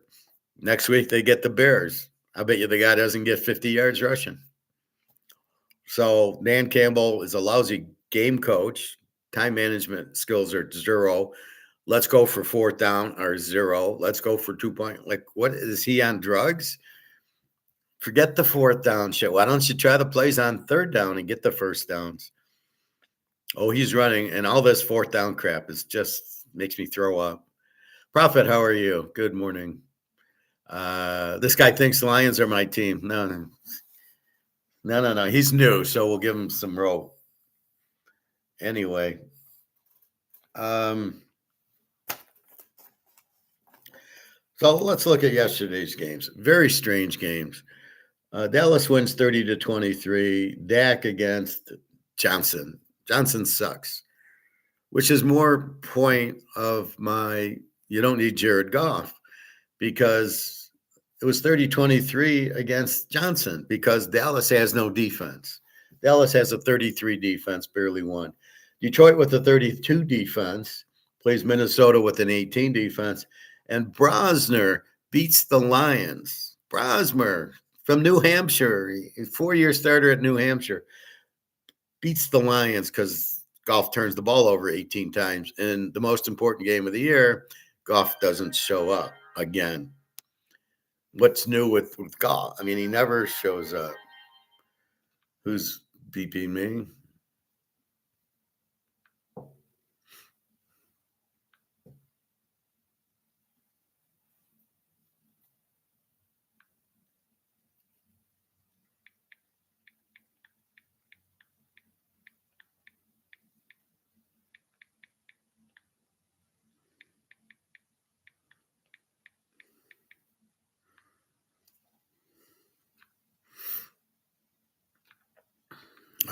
Next week, they get the Bears. I bet you the guy doesn't get 50 yards rushing. So Dan Campbell is a lousy game coach. Time management skills are 0. Let's go for 4th down or 0. Let's go for 2 point. Like, what is he on drugs? Forget the 4th down shit. Why don't you try the plays on 3rd down and get the first downs? Oh, he's running, and all this 4th down crap is just makes me throw up. Prophet, how are you? Good morning. This guy thinks the Lions are my team. No. He's new, so we'll give him some rope. Anyway, so let's look at yesterday's games. Very strange games. Dallas wins 30-23. Dak against Johnson. Johnson sucks, which is more point of my you don't need Jared Goff, because it was 30-23 against Johnson because Dallas has no defense. Dallas has a 33 defense, barely won. Detroit with a 32 defense plays Minnesota with an 18 defense, and Brosner beats the Lions. Brosmer from New Hampshire, 4-year starter at New Hampshire, beats the Lions because Goff turns the ball over 18 times. In the most important game of the year, Goff doesn't show up again. What's new with Goff? I mean, he never shows up. Who's beeping me?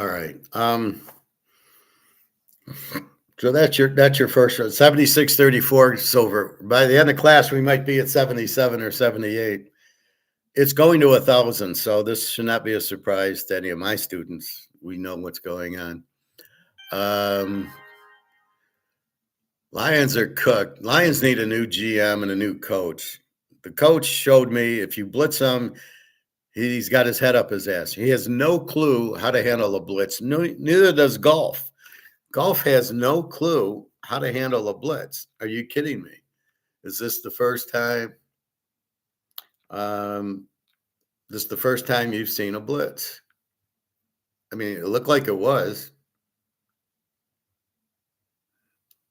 All right. So that's your first one. 76-34 silver. By the end of class, we might be at 77 or 78. It's going to 1,000, so this should not be a surprise to any of my students. We know what's going on. Lions are cooked. Lions need a new GM and a new coach. The coach showed me if you blitz him, he's got his head up his ass. He has no clue how to handle a blitz. No, neither does Golf. Golf has no clue how to handle a blitz. Are you kidding me? Is this the first time? This is the first time you've seen a blitz. I mean, it looked like it was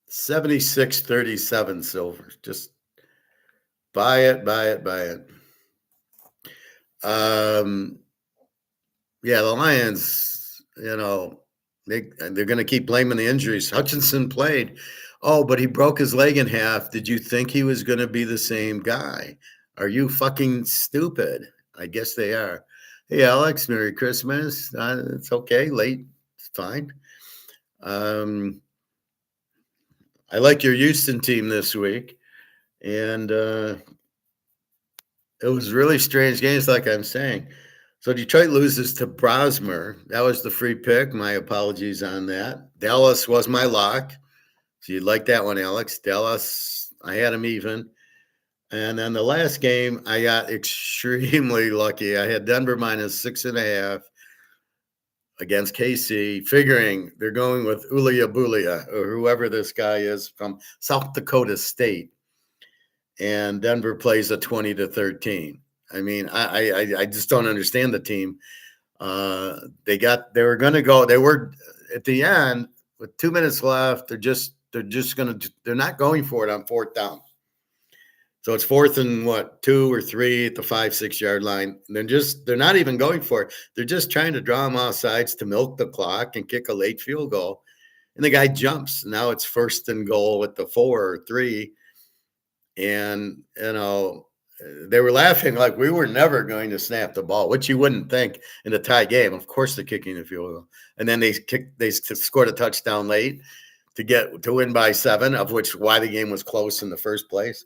76-37 silver. Just buy it, buy it, buy it. Um, yeah, the Lions, they're going to keep blaming the injuries. Hutchinson played. Oh, but he broke his leg in half. Did you think he was going to be the same guy? Are you fucking stupid? I guess they are. Hey, Alex, Merry Christmas. It's okay. Late. It's fine. I like your Houston team this week. And it was really strange games, like I'm saying. So Detroit loses to Brosmer. That was the free pick. My apologies on that. Dallas was my lock. So you'd like that one, Alex. Dallas, I had them even. And then the last game, I got extremely lucky. I had Denver minus 6.5 against KC, figuring they're going with Ulia Bulia or whoever this guy is from South Dakota State. And Denver plays a 20-13. I mean, I just don't understand the team. They were going to go. They were at the end with 2 minutes left. They're not going for it on fourth down. So it's fourth and 2 or 3 at the 5-6 yard line. And they're not even going for it. They're just trying to draw them off sides to milk the clock and kick a late field goal. And the guy jumps. Now it's first and goal at the 4 or 3. And, they were laughing like we were never going to snap the ball, which you wouldn't think in a tie game. Of course, they're kicking the field goal. And then they scored a touchdown late to win by 7, of which why the game was close in the first place.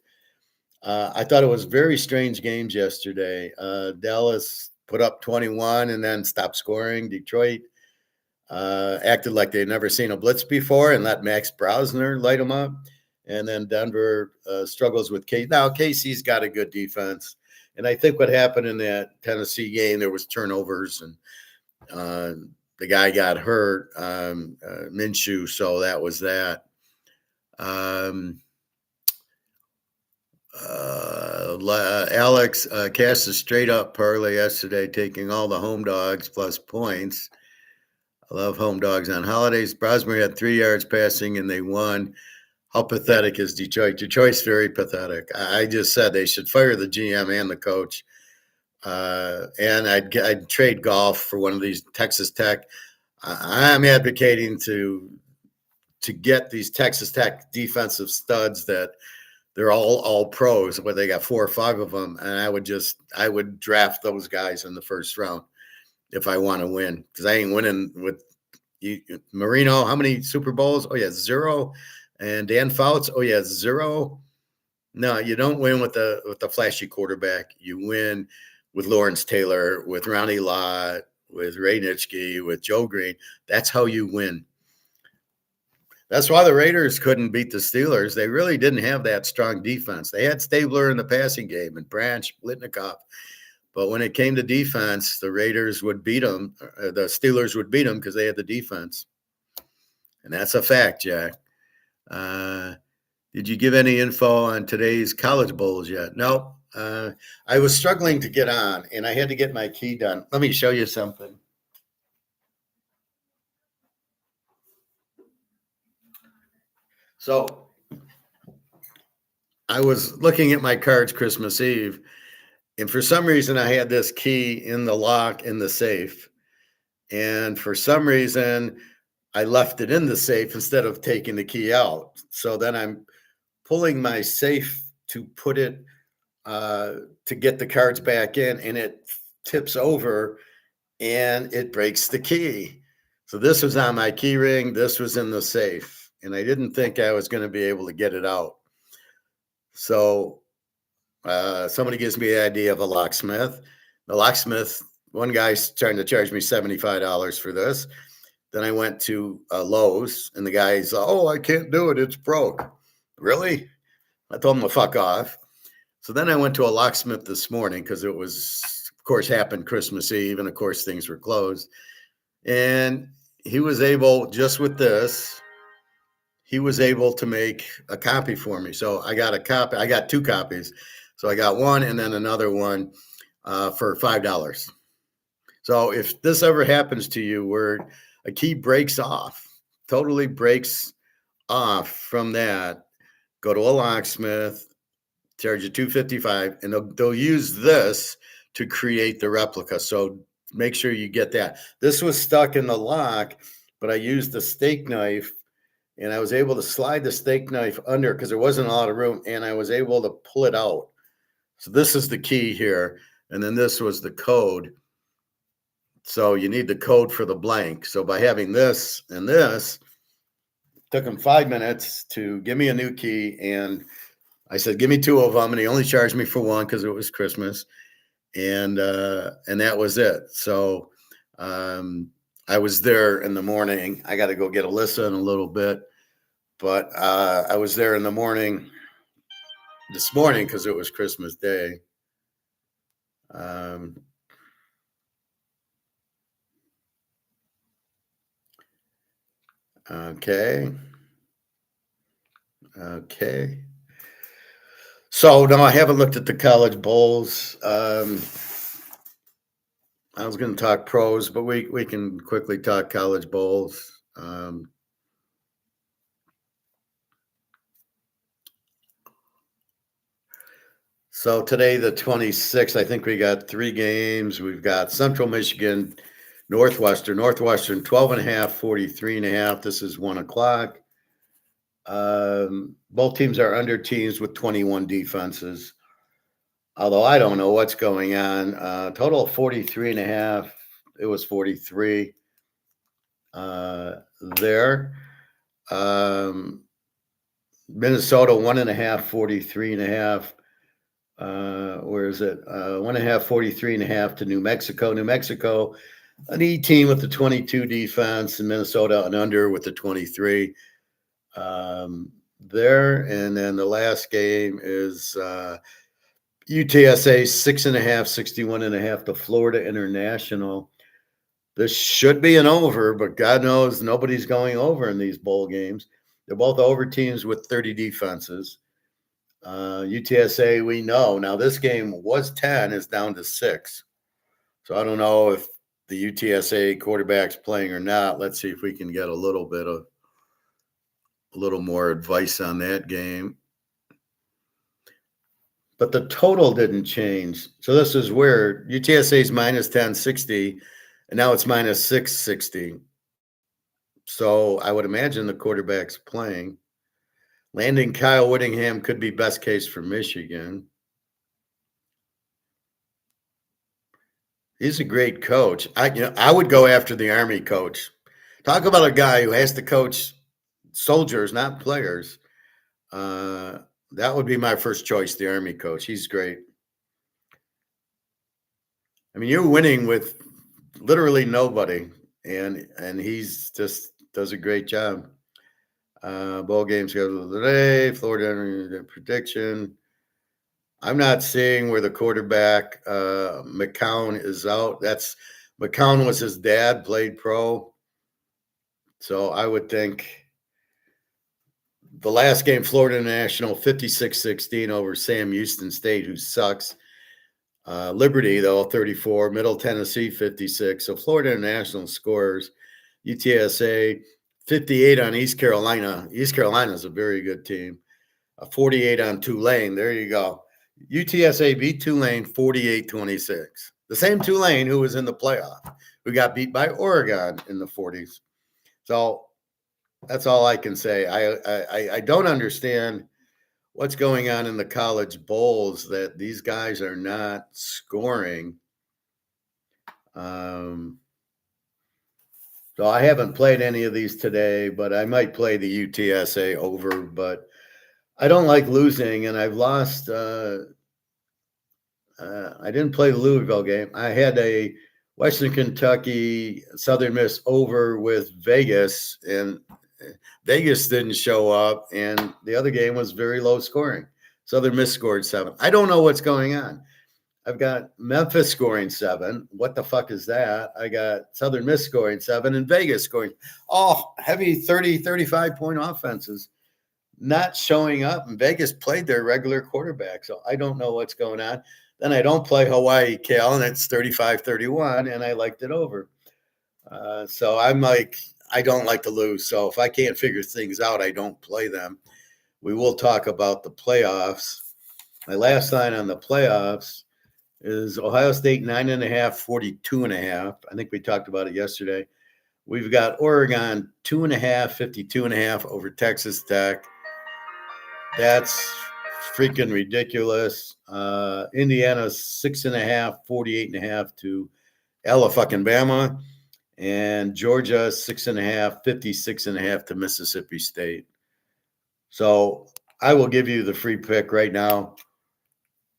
I thought it was very strange games yesterday. Dallas put up 21 and then stopped scoring. Detroit acted like they'd never seen a blitz before and let Max Brosner light them up. And then Denver struggles with KC. Now, KC's got a good defense. And I think what happened in that Tennessee game, there was turnovers and the guy got hurt, Minshew. So that was that. Alex cast a straight up parlay yesterday, taking all the home dogs plus points. I love home dogs on holidays. Brosmer had 3 yards passing and they won. How pathetic is Detroit? Detroit's very pathetic. I just said they should fire the GM and the coach. And I'd trade golf for one of these Texas Tech. I'm advocating to get these Texas Tech defensive studs that they're all pros, where they got 4 or 5 of them. And I would draft those guys in the first round if I want to win, because I ain't winning with Marino. How many Super Bowls? Oh, yeah, 0. And Dan Fouts, oh yeah, 0. No, you don't win with the flashy quarterback. You win with Lawrence Taylor, with Ronnie Lott, with Ray Nitschke, with Joe Green. That's how you win. That's why the Raiders couldn't beat the Steelers. They really didn't have that strong defense. They had Stabler in the passing game and Branch, Blitnikoff. But when it came to defense, the Raiders would beat them. The Steelers would beat them because they had the defense. And that's a fact, Jack. Did you give any info on today's college bowls yet? No. I was struggling to get on, and I had to get my key done. Let me show you something. So I was looking at my cards Christmas Eve, and for some reason I had this key in the lock in the safe. And for some reason I left it in the safe instead of taking the key out. So then I'm pulling my safe to put it to get the cards back in, and it tips over and it breaks the key. So this was on my key ring. This was in the safe, and I didn't think I was going to be able to get it out. So somebody gives me the idea of a locksmith. The locksmith, one guy's trying to charge me $75 for this. Then I went to Lowe's, and the guy's, oh, I can't do it. It's broke. Really? I told him to fuck off. So then I went to a locksmith this morning because it was, of course, happened Christmas Eve, and of course things were closed. And he was able, just with this, he was able to make a copy for me. So I got a copy. I got 2 copies. So I got one and then another one for $5. So if this ever happens to you where a key breaks off, totally breaks off from that, go to a locksmith, charge you 255, and they'll use this to create the replica. So make sure you get that. This was stuck in the lock, but I used the steak knife and I was able to slide the steak knife under because there wasn't a lot of room, and I was able to pull it out. So this is the key here. And then this was the code. So you need the code for the blank. So by having this and this, took him 5 minutes to give me a new key. And I said, give me two of them. And he only charged me for one because it was Christmas. And that was it. So I was there in the morning. I got to go get Alyssa in a little bit. But I was there in the morning this morning because it was Christmas Day. Okay. So no, I haven't looked at the college bowls. I was going to talk pros, but we can quickly talk college bowls. So today, the 26th, I think we got 3 games. We've got Central Michigan, Northwestern, 12.5, 43.5. This is 1:00. Both teams are under teams with 21 defenses. Although I don't know what's going on. Total of 43.5. It was 43 there. Minnesota 1.5, 43.5. Where is it? 1.5, 43.5 to New Mexico. New Mexico, an E team with the 22 defense, and Minnesota an under with the 23 there. And then the last game is UTSA 6.5, 61.5 to Florida International. This should be an over, but God knows nobody's going over in these bowl games. They're both over teams with 30 defenses. UTSA, we know. Now, this game was 10, is down to 6. So I don't know if the UTSA quarterback's playing or not. Let's see if we can get a little more advice on that game. But the total didn't change. So this is weird. UTSA's minus 1060, and now it's minus 660. So I would imagine the quarterback's playing. Landing Kyle Whittingham could be best case for Michigan. He's a great coach. I would go after the Army coach. Talk about a guy who has to coach soldiers, not players. That would be my first choice, the Army coach. He's great. I mean, you're winning with literally nobody, and he's just does a great job. Bowl game schedule today, Florida prediction. I'm not seeing where the quarterback McCown is out. McCown was his dad, played pro. So I would think the last game, Florida National 56-16 over Sam Houston State, who sucks. Liberty, though, 34. Middle Tennessee, 56. So Florida International scores. UTSA, 58 on East Carolina. East Carolina is a very good team. 48 on Tulane. There you go. UTSA beat Tulane 48-26. The same Tulane who was in the playoff, who got beat by Oregon in the 40s. So that's all I can say. I don't understand what's going on in the college bowls that these guys are not scoring. So I haven't played any of these today, but I might play the UTSA over. But I don't like losing, and I've lost. I didn't play the Louisville game. I had a Western Kentucky Southern Miss over with Vegas, and Vegas didn't show up, and the other game was very low scoring. Southern Miss scored 7. I don't know what's going on. I've got Memphis scoring 7. What the fuck is that? I got Southern Miss scoring 7 and Vegas scoring. Heavy 30, 35-point offenses. not showing up. And Vegas played their regular quarterback. So I don't know what's going on. Then I don't play Hawaii, Cal, and it's 35-31, and I liked it over. So I'm like, I don't like to lose. So if I can't figure things out, I don't play them. We will talk about the playoffs. My last line on the playoffs is Ohio State 9.5, 42.5. I think we talked about it yesterday. We've got Oregon 2.5, 52.5 over Texas Tech. That's freaking ridiculous. Indiana 6.5, 48.5 to Alabama, and Georgia 6.5, 56.5 to Mississippi State. So I will give you the free pick right now,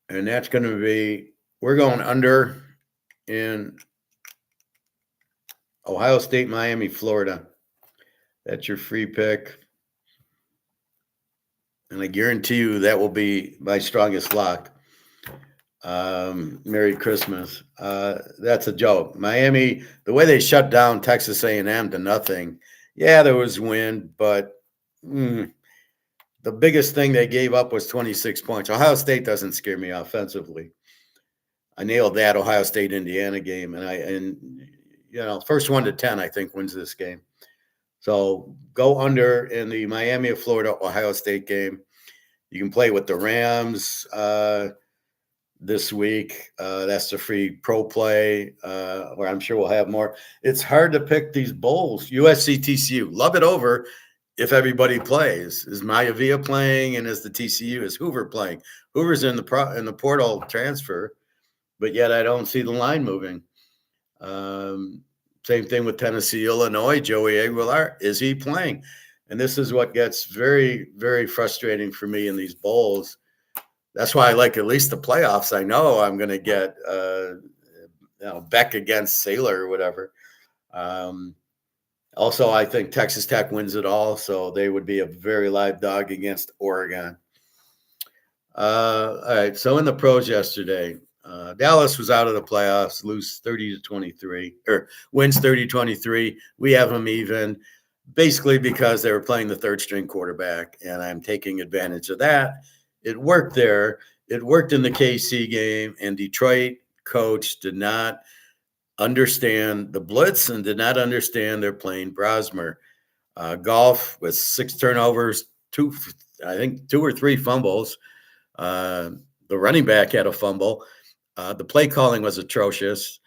and that's going to be we're going under in Ohio State, Miami, Florida. That's your free pick. And I guarantee you that will be my strongest lock. Merry Christmas. That's a joke. Miami, the way they shut down Texas A&M to nothing. Yeah, there was wind, but the biggest thing they gave up was 26 points. Ohio State doesn't scare me offensively. I nailed that Ohio State Indiana game, and first 1 to 10 I think wins this game. So go under in the Miami of Florida Ohio State game. You can play with the Rams this week. That's the free pro play, where I'm sure we'll have more. It's hard to pick these bowls. USC TCU, love it over if everybody plays. Is Maivia playing, and is the TCU, is Hoover playing? Hoover's in the portal transfer, but yet I don't see the line moving. Same thing with Tennessee, Illinois. Joey Aguilar, is he playing? And this is what gets very, very frustrating for me in these bowls. That's why I like at least the playoffs. I know I'm going to get Beck against Saylor or whatever. Also, I think Texas Tech wins it all, so they would be a very live dog against Oregon. All right, so in the pros yesterday, Dallas was out of the playoffs, lose 30-23, or wins 30-23. We have them even, basically because they were playing the third string quarterback, and I'm taking advantage of that. It worked there. It worked in the KC game, and Detroit coach did not understand the blitz and did not understand they're playing Brosmer. Golf with 6 turnovers, 2 or 3 fumbles. The running back had a fumble. The play calling was atrocious.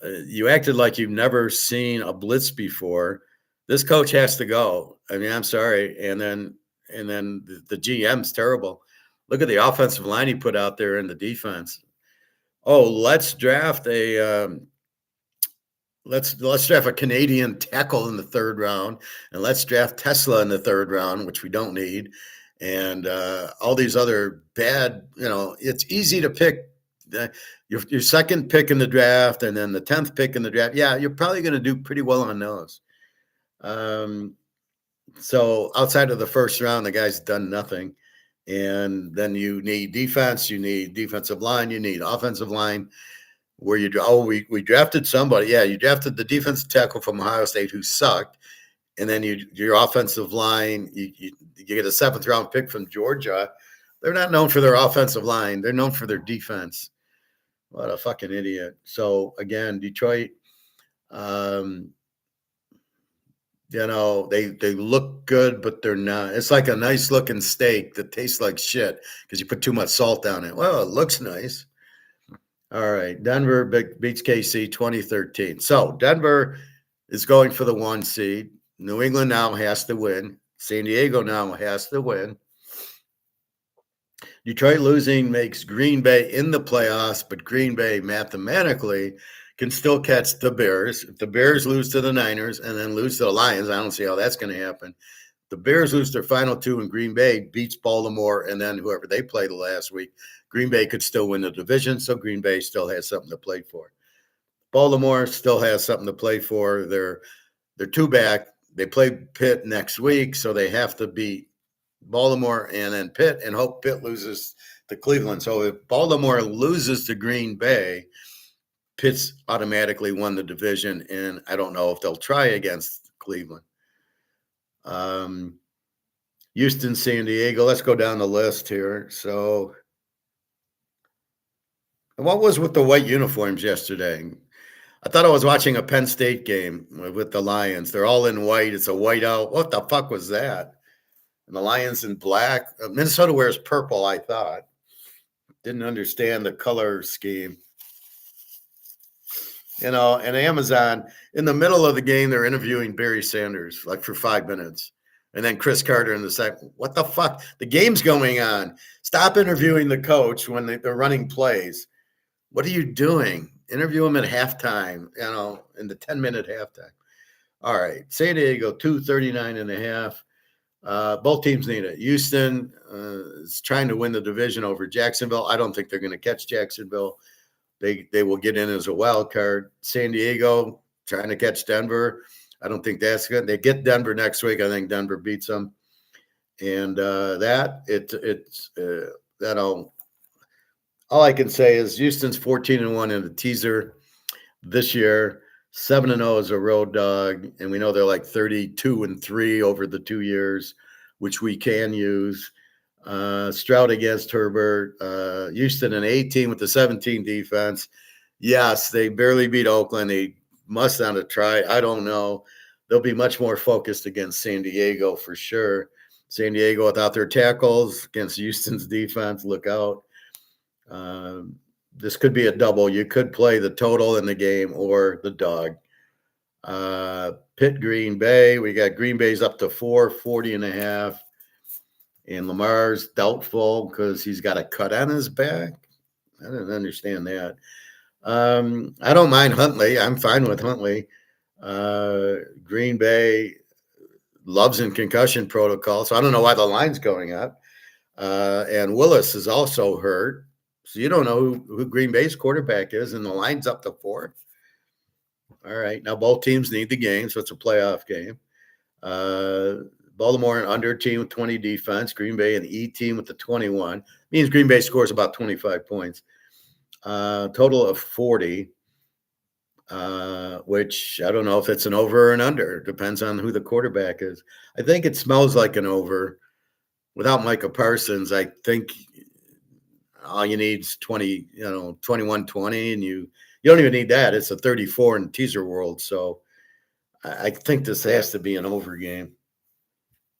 You acted like you've never seen a blitz before. This coach has to go. I mean, I'm sorry. And then the GM's terrible. Look at the offensive line he put out there in the defense. Oh, let's draft a Canadian tackle in the 3rd round, and let's draft Tesla in the 3rd round, which we don't need, and all these other bad. It's easy to pick your second pick in the draft, and then the 10th pick in the draft. Yeah, you're probably going to do pretty well on those. So outside of the 1st round, the guy's done nothing. And then you need defense, you need defensive line, you need offensive line. Where we drafted somebody. Yeah, you drafted the defensive tackle from Ohio State who sucked. And then your offensive line, you get a 7th round pick from Georgia. They're not known for their offensive line. They're known for their defense. What a fucking idiot. So again, Detroit, they look good, but they're not. It's like a nice looking steak that tastes like shit because you put too much salt on it. Well, it looks nice. All right. Denver beats KC 2013. So Denver is going for the 1 seed. New England now has to win. San Diego now has to win. Detroit losing makes Green Bay in the playoffs, but Green Bay mathematically can still catch the Bears. If the Bears lose to the Niners and then lose to the Lions, I don't see how that's going to happen. The Bears lose their final 2 and Green Bay beats Baltimore, and then whoever they play the last week, Green Bay could still win the division, so Green Bay still has something to play for. Baltimore still has something to play for. They're 2 back. They play Pitt next week, so they have to beat Baltimore and then Pitt and hope Pitt loses to Cleveland. So if Baltimore loses to Green Bay, Pitt's automatically won the division, and I don't know if they'll try against Cleveland. Houston, San Diego. Let's go down the list here. So, what was with the white uniforms yesterday? I thought I was watching a Penn State game with the Lions. They're all in white. It's a whiteout. What the fuck was that? And the Lions in black. Minnesota wears purple, I thought. Didn't understand the color scheme. And Amazon, in the middle of the game, they're interviewing Barry Sanders, like for 5 minutes. And then Chris Carter in the second. What the fuck? The game's going on. Stop interviewing the coach when they're running plays. What are you doing? Interview him at halftime, in the 10-minute halftime. All right. San Diego, 239.5. Both teams need it. Houston is trying to win the division over Jacksonville. I don't think they're going to catch Jacksonville. They will get in as a wild card. San Diego trying to catch Denver. I don't think that's good. They get Denver next week. I think Denver beats them. And all I can say is Houston's 14-1 in the teaser this year. 7-0 as a road dog, and we know they're like 32-3 over the 2 years, which we can use. Stroud against Herbert. Houston an 18 with the 17 defense. Yes, they barely beat Oakland. They must not have tried. I don't know. They'll be much more focused against San Diego for sure. San Diego without their tackles against Houston's defense. Look out. This could be a double. You could play the total in the game or the dog. Pitt, Green Bay. We got Green Bay's up to 40.5. And Lamar's doubtful because he's got a cut on his back. I didn't understand that. I don't mind Huntley. I'm fine with Huntley. Green Bay loves in concussion protocol, so I don't know why the line's going up. And Willis is also hurt. So you don't know who Green Bay's quarterback is, and the line's up to 4. All right. Now both teams need the game, so it's a playoff game. Baltimore an under team with 20 defense. Green Bay an E team with the 21. Means Green Bay scores about 25 points. Total of 40, which I don't know if it's an over or an under. Depends on who the quarterback is. I think it smells like an over. Without Micah Parsons, I think all you need is 21-20, and you don't even need that. It's a 34 in teaser world. So I think this has to be an over game.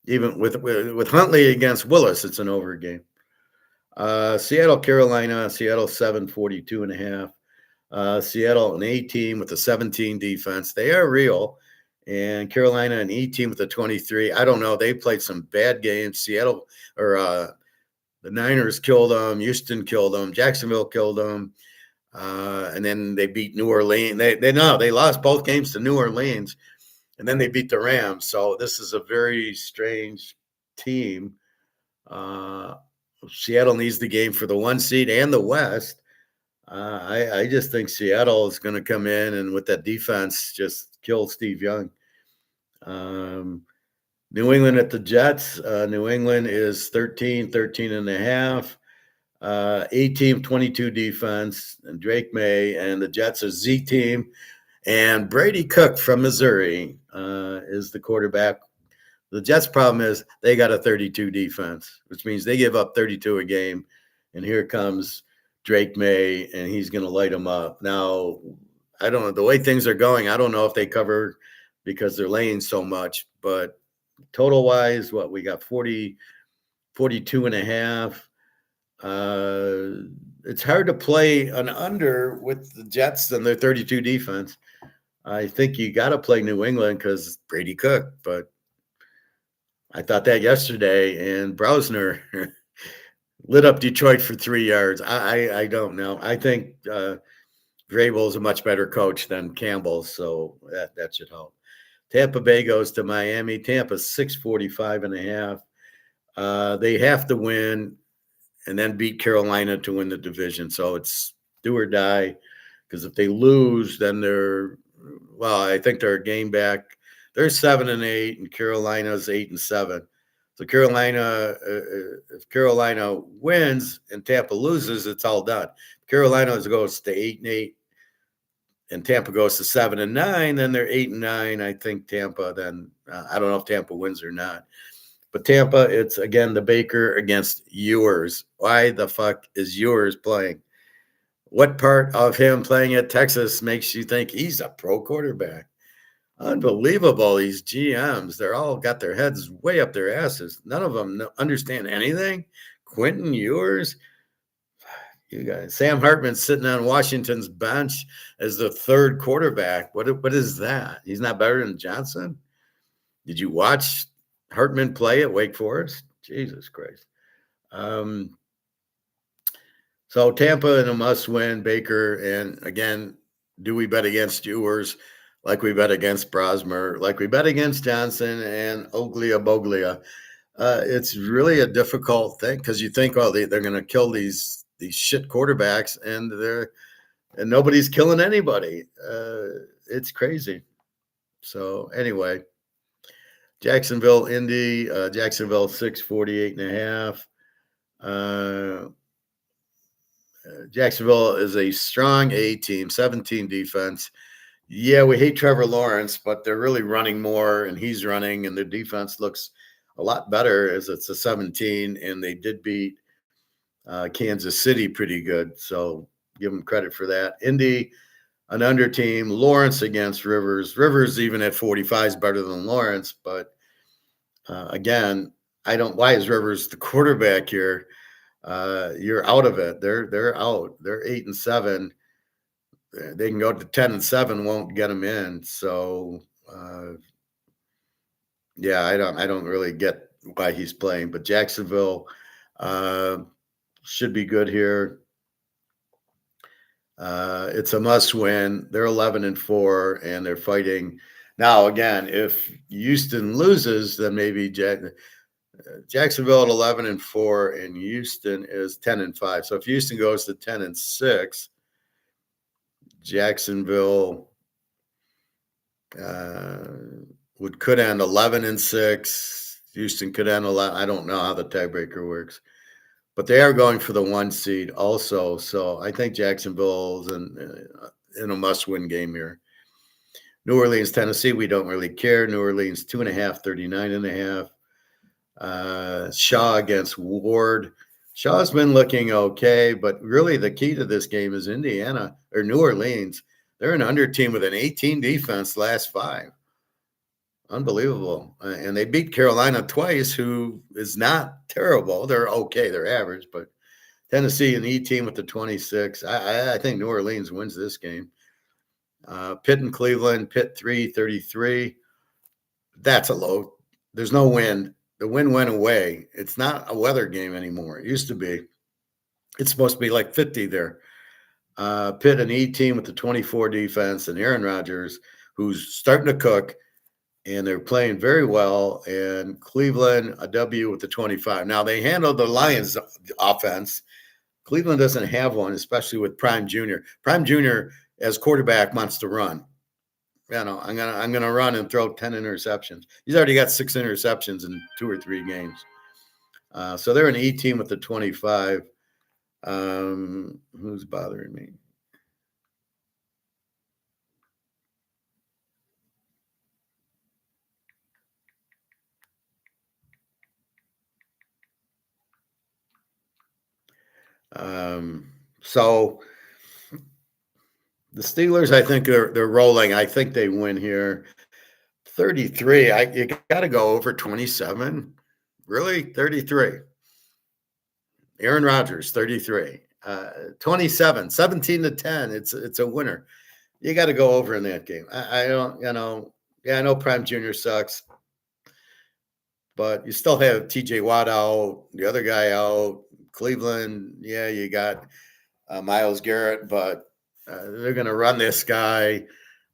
Even with Huntley against Willis, it's an over game. Seattle, Carolina. Seattle 742.5. Seattle an A team with a 17 defense. They are real. And Carolina an E team with a 23. I don't know. They played some bad games. Seattle or the Niners killed them. Houston killed them. Jacksonville killed them. And then they beat New Orleans. They lost both games to New Orleans. And then they beat the Rams. So this is a very strange team. Seattle needs the game for the 1 seed and the West. I just think Seattle is going to come in and with that defense just kill Steve Young. New England at the Jets. New England is 13.5. A team, 22 defense, and Drake May, and the Jets are Z team. And Brady Cook from Missouri is the quarterback. The Jets' problem is they got a 32 defense, which means they give up 32 a game. And here comes Drake May, and he's going to light them up. Now, I don't know. The way things are going, I don't know if they cover because they're laying so much. But total-wise, we got 42.5. It's hard to play an under with the Jets and their 32 defense. I think you got to play New England because Brady Cook, but I thought that yesterday, and Brausner lit up Detroit for 3 yards. I don't know. I think Vrabel is a much better coach than Campbell, so that should help. Tampa Bay goes to Miami. Tampa 645.5. They have to win and then beat Carolina to win the division. So it's do or die, because if they lose, then I think they're a game back. They're 7-8, and Carolina's 8-7. So Carolina, if Carolina wins and Tampa loses, it's all done. Carolina goes to 8-8, and Tampa goes to 7-9. Then they're 8-9. I think Tampa. Then I don't know if Tampa wins or not. But Tampa, it's again the Baker against Ewers. Why the fuck is Ewers playing? What part of him playing at Texas makes you think he's a pro quarterback? Unbelievable. These GMs, they're all got their heads way up their asses. None of them understand anything. Quentin Ewers, you guys. Sam Hartman sitting on Washington's bench as the third quarterback. What is that? He's not better than Johnson? Did you watch Hartman play at Wake Forest? Jesus Christ. So Tampa in a must-win, Baker, and again, do we bet against Ewers like we bet against Brosmer, like we bet against Johnson and Oglia Boglia? It's really a difficult thing because you think, oh, they're going to kill these shit quarterbacks, and nobody's killing anybody. It's crazy. So anyway, Jacksonville, Indy, Jacksonville 648.5. Jacksonville is a strong A team, 17 defense. Yeah, we hate Trevor Lawrence, but they're really running more, and he's running, and their defense looks a lot better as it's a 17, and they did beat Kansas City pretty good. So give them credit for that. Indy, an under team. Lawrence against Rivers. Rivers, even at 45, is better than Lawrence, but again, why is Rivers the quarterback here? You're out of it. They're out. They're 8-7. They can go to 10-7, won't get them in. So yeah, I don't really get why he's playing. But Jacksonville should be good here. It's a must win. They're 11-4, and they're fighting. Now, again, if Houston loses, then maybe Jacksonville at 11-4, and Houston is 10-5. So if Houston goes to 10-6, Jacksonville could end 11-6. Houston could end 11. I don't know how the tiebreaker works, but they are going for the 1 seed also. So I think Jacksonville's in a must-win game here. New Orleans, Tennessee, we don't really care. New Orleans 2.5, 39.5. Shaw against Ward. Shaw's been looking okay, but really the key to this game is Indiana or New Orleans. They're an under team with an 18 defense last 5. Unbelievable. And they beat Carolina twice, who is not terrible. They're okay. They're average, but Tennessee, an E team with the 26. I think New Orleans wins this game. Pitt and Cleveland, Pitt 3-33. That's a low. There's no wind. The wind went away. It's not a weather game anymore. It used to be. It's supposed to be like 50 there. Pitt, an E team with the 24 defense, and Aaron Rodgers, who's starting to cook, and they're playing very well. And Cleveland, a W with the 25. Now, they handled the Lions offense. Cleveland doesn't have one, especially with Prime Jr. Prime Jr. as quarterback wants to run. I'm gonna run and throw 10 interceptions. He's already got 6 interceptions in 2 or 3 games. So they're an E team with the 25. Who's bothering me? So the Steelers, I think they're rolling. I think they win here. 33. You got to go over 27. Really, 33. Aaron Rodgers, 33. 27, 17-10. It's a winner. You got to go over in that game. I don't, I know Prime Jr. sucks, but you still have TJ Watt out, the other guy out. Cleveland, yeah, you got Myles Garrett, but they're going to run this guy.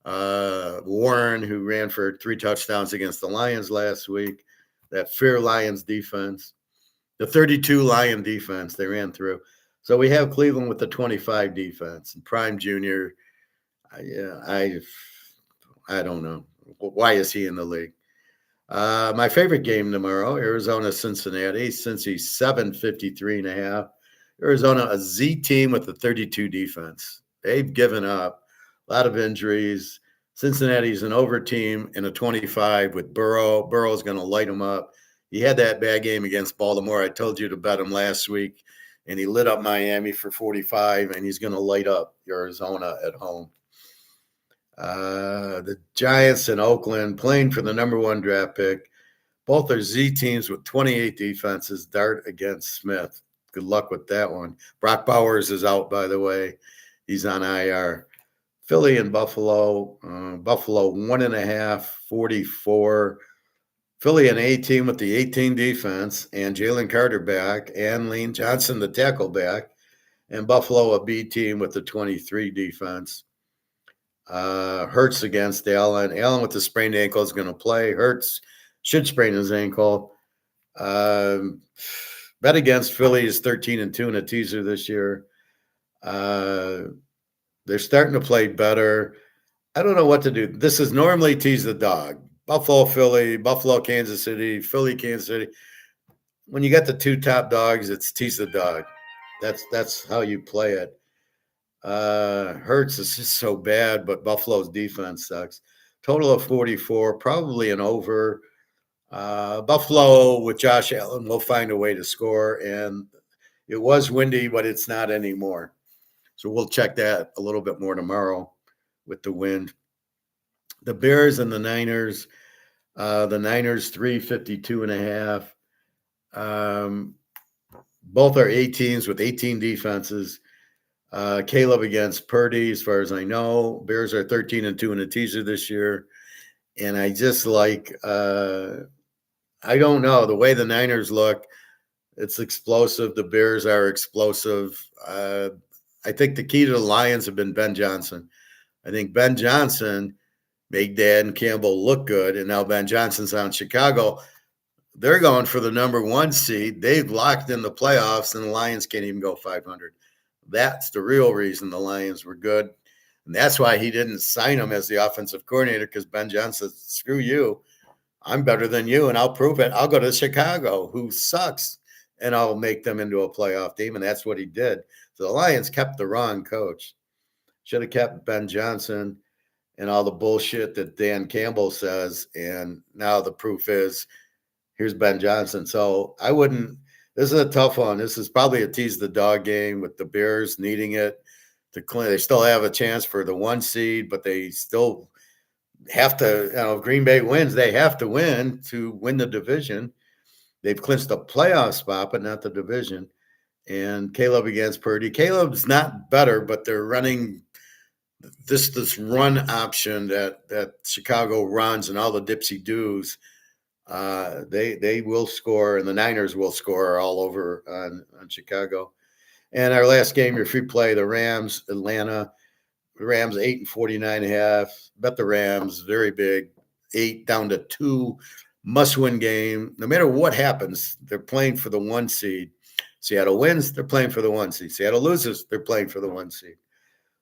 Warren, who ran for 3 touchdowns against the Lions last week, that fair Lions defense, the 32 Lion defense they ran through. So we have Cleveland with the 25 defense, and Prime Jr. I don't know. Why is he in the league? My favorite game tomorrow, Arizona, Cincinnati. Cincy 753.5. Arizona, a Z team with the 32 defense. They've given up. A lot of injuries. Cincinnati's an over team in a 25 with Burrow. Burrow's going to light them up. He had that bad game against Baltimore. I told you to bet him last week, and he lit up Miami for 45, and he's going to light up Arizona at home. The Giants in Oakland playing for the number one draft pick. Both are Z teams with 28 defenses. Dart against Smith. Good luck with that one. Brock Bowers is out, by the way. He's on IR. Philly and Buffalo. Buffalo 1.5, 44. Philly an A team with the 18 defense and Jalen Carter back and Lane Johnson, the tackle back, and Buffalo a B team with the 23 defense. Hurts against Allen. Allen with the sprained ankle is going to play. Hurts should sprain his ankle. Bet against Philly is 13-2 in a teaser this year. They're starting to play better. I don't know what to do. This is normally tease the dog. Buffalo, Philly, Buffalo, Kansas City, Philly, Kansas City. When you got the two top dogs, it's tease the dog. That's how you play it. Hurts is just so bad, but Buffalo's defense sucks. Total of 44, probably an over. Buffalo with Josh Allen will find a way to score, and it was windy, but it's not anymore. So we'll check that a little bit more tomorrow with the wind. The Bears and the Niners. The Niners 352.5. Both are 18s with 18 defenses. Caleb against Purdy, as far as I know. Bears are 13-2 in a teaser this year. And I just like, I don't know, the way the Niners look, it's explosive. The Bears are explosive. I think the key to the Lions have been Ben Johnson. I think Ben Johnson made Dan Campbell look good, and now Ben Johnson's on Chicago. They're going for the number one seed. They've locked in the playoffs, and the Lions can't even go 500. That's the real reason the Lions were good. And that's why he didn't sign him as the offensive coordinator, because Ben Johnson said, screw you. I'm better than you, and I'll prove it. I'll go to Chicago, who sucks, and I'll make them into a playoff team. And that's what he did. So the Lions kept the wrong coach. Should have kept Ben Johnson and all the bullshit that Dan Campbell says. And now the proof is here's Ben Johnson. So I wouldn't – this is a tough one. This is probably a tease the dog game with the Bears needing it to clean. They still have a chance for the one seed, but they still have to – if Green Bay wins, they have to win to win the division. They've clinched a playoff spot, but not the division. And Caleb against Purdy. Caleb's not better, but they're running – this run option that Chicago runs and all the dipsy doos, they will score, and the Niners will score all over on Chicago. And our last game, your free play, the Rams, Atlanta. The Rams 8-49.5. Bet the Rams, very big, 8 down to 2. Must-win game. No matter what happens, they're playing for the one seed. Seattle wins, they're playing for the one seed. Seattle loses, they're playing for the one seed.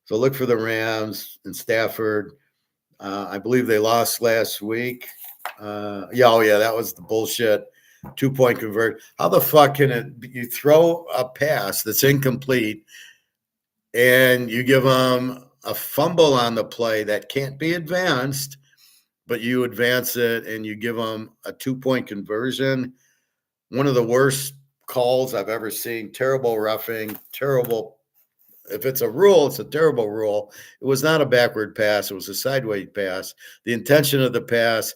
So look for the Rams and Stafford. I believe they lost last week. That was the bullshit. 2-point convert. How the fuck can you throw a pass that's incomplete and you give them a fumble on the play that can't be advanced, but you advance it and you give them a 2-point conversion? One of the worst calls I've ever seen. Terrible roughing, terrible. If it's a rule, it's a terrible rule. It was not a backward pass. It was a sideways pass. The intention of the pass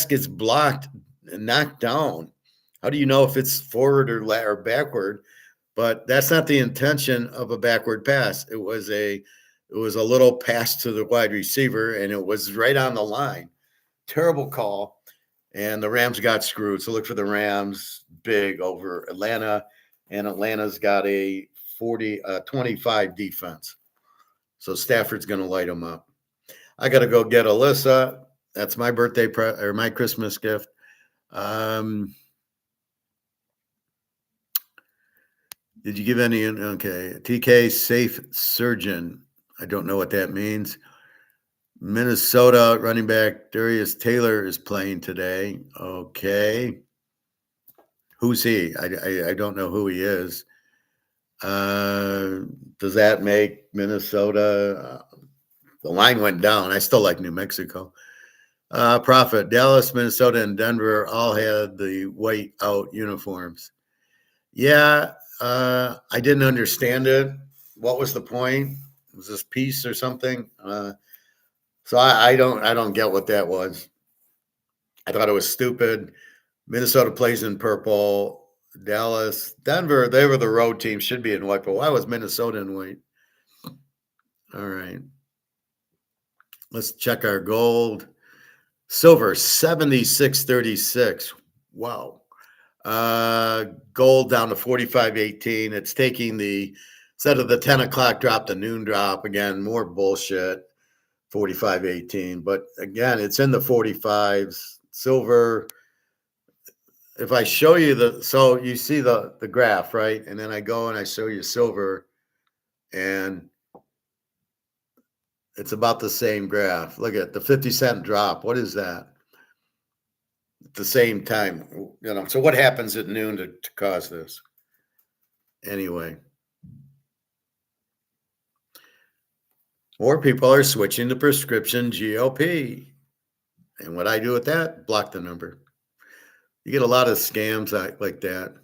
gets blocked and knocked down. How do you know if it's forward or backward? But that's not the intention of a backward pass. It was a little pass to the wide receiver, and it was right on the line. Terrible call. And the Rams got screwed. So look for the Rams big over Atlanta. And Atlanta's got a 25 defense. So Stafford's going to light them up. I got to go get Alyssa. That's my birthday or my Christmas gift. Did you give any? Okay. TK safe surgeon. I don't know what that means. Minnesota running back Darius Taylor is playing today. Okay. Who's he? I don't know who he is. Does that make Minnesota? The line went down. I still like New Mexico. Profit. Dallas, Minnesota, and Denver all had the white out uniforms. Yeah, I didn't understand it. What was the point? Was this peace or something? So I don't get what that was. I thought it was stupid. Minnesota plays in purple. Dallas, Denver, they were the road team, should be in white, but why was Minnesota in white? All right. Let's check our gold. Silver, 76.36. Wow. Gold down to 45.18. It's taking instead of the 10 o'clock drop, the noon drop. Again, more bullshit. 45.18. But again, it's in the 45s. Silver, if I show you so you see the graph, right? And then I go and I show you silver, and it's about the same graph. Look at the 50-cent drop. What is that? At the same time, So what happens at noon to cause this? Anyway, more people are switching to prescription GLP. And what I do with that, block the number. You get a lot of scams like that.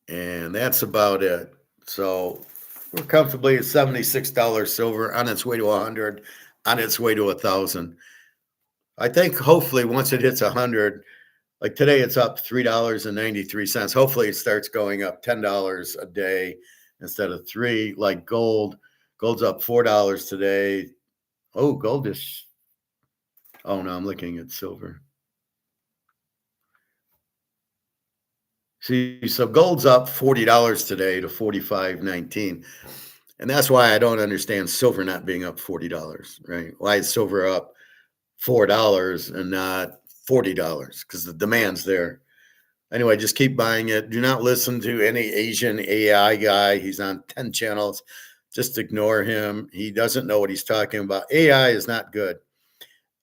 And that's about it. So we're comfortably at $76 silver, on its way to 100, on its way to 1,000. I think hopefully once it hits 100, like today it's up $3.93. Hopefully it starts going up $10 a day instead of 3, like gold. Gold's up $4 today. Oh, gold is, oh no, I'm looking at silver. See, so gold's up $40 today to 45.19. And that's why I don't understand silver not being up $40, right? Why is silver up $4 and not $40? Because the demand's there. Anyway, just keep buying it. Do not listen to any Asian AI guy. He's on 10 channels. Just ignore him. He doesn't know what he's talking about. AI is not good.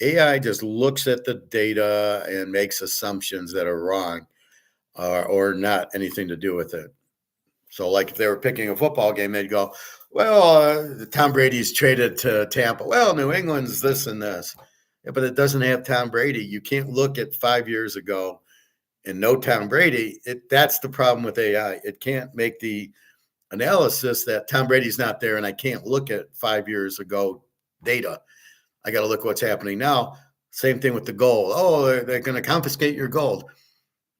AI just looks at the data and makes assumptions that are wrong, or not anything to do with it. So, like if they were picking a football game, they'd go, well, Tom Brady's traded to Tampa. Well, New England's this and this. Yeah, but it doesn't have Tom Brady. You can't look at 5 years ago and know Tom Brady. That's the problem with AI. It can't make the analysis that Tom Brady's not there, and I can't look at 5 years ago data. I got to look what's happening now. Same thing with the gold. Oh, they're going to confiscate your gold.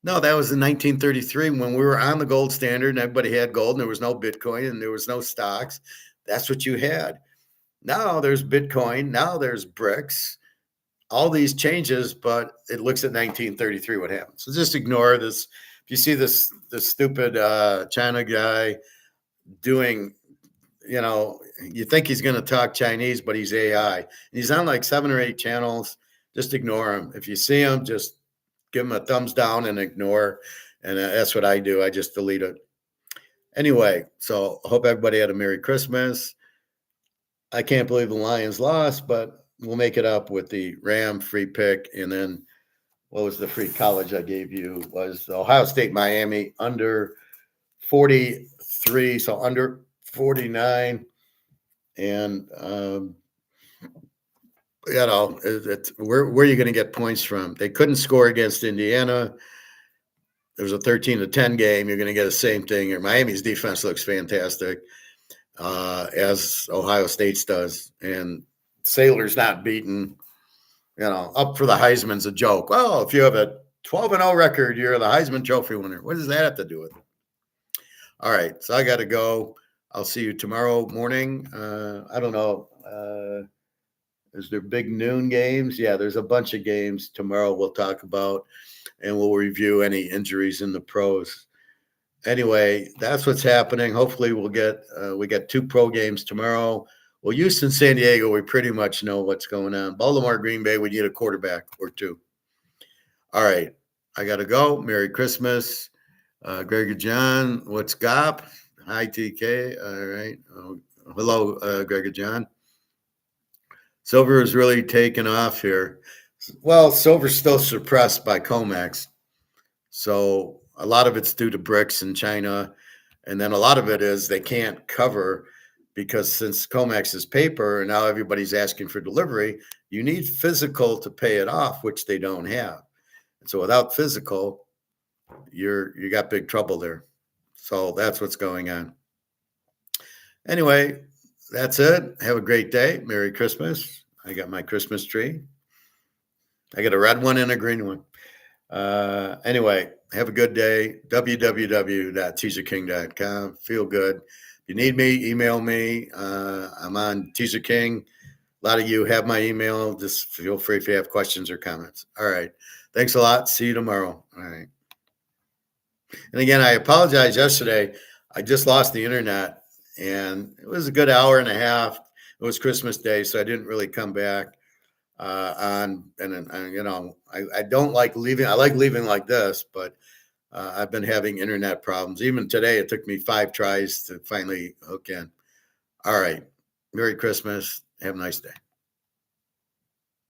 No, that was in 1933 when we were on the gold standard and everybody had gold and there was no Bitcoin and there was no stocks. That's what you had. Now there's Bitcoin. Now there's BRICS. All these changes, but it looks at 1933 what happened. So just ignore this. If you see this stupid China guy doing, you think he's going to talk Chinese, but he's AI. He's on like 7 or 8 channels. Just ignore him. If you see him, just give him a thumbs down and ignore. And that's what I do. I just delete it. Anyway, so I hope everybody had a Merry Christmas. I can't believe the Lions lost, but we'll make it up with the Ram free pick. And then what was the free college I gave you? Was Ohio State, Miami under 43, so under 49. And, where are you going to get points from? They couldn't score against Indiana. There was a 13-10 game. You're going to get the same thing. Miami's defense looks fantastic, as Ohio State's does. And Sailor's not beaten. Up for the Heisman's a joke. Well, if you have a 12-0 record, you're the Heisman Trophy winner. What does that have to do with it? All right, so I got to go. I'll see you tomorrow morning. I don't know. Is there big noon games? Yeah, there's a bunch of games tomorrow we'll talk about, and we'll review any injuries in the pros. Anyway, that's what's happening. Hopefully we get 2 pro games tomorrow. Well, Houston, San Diego, we pretty much know what's going on. Baltimore, Green Bay, we need a quarterback or 2. All right, I got to go. Merry Christmas. Gregor John, what's GOP? Hi, TK. All right. Hello, Gregor John. Silver is really taking off here. Well, silver's still suppressed by COMEX. So a lot of it's due to bricks in China. And then a lot of it is they can't cover because since Comex is paper and now everybody's asking for delivery, you need physical to pay it off, which they don't have. And so without physical, you got big trouble there. So that's what's going on. Anyway, that's it. Have a great day. Merry Christmas. I got my Christmas tree. I got a red one and a green one. Anyway, have a good day. www.teaserking.com. Feel good. If you need me, email me. I'm on Teaserking. A lot of you have my email. Just feel free if you have questions or comments. All right. Thanks a lot. See you tomorrow. All right. And again, I apologize yesterday. I just lost the internet and it was a good hour and a half. It was Christmas Day, so I didn't really come back on. And I don't like leaving. I like leaving like this, but I've been having internet problems. Even today, it took me 5 tries to finally hook in. All right. Merry Christmas. Have a nice day.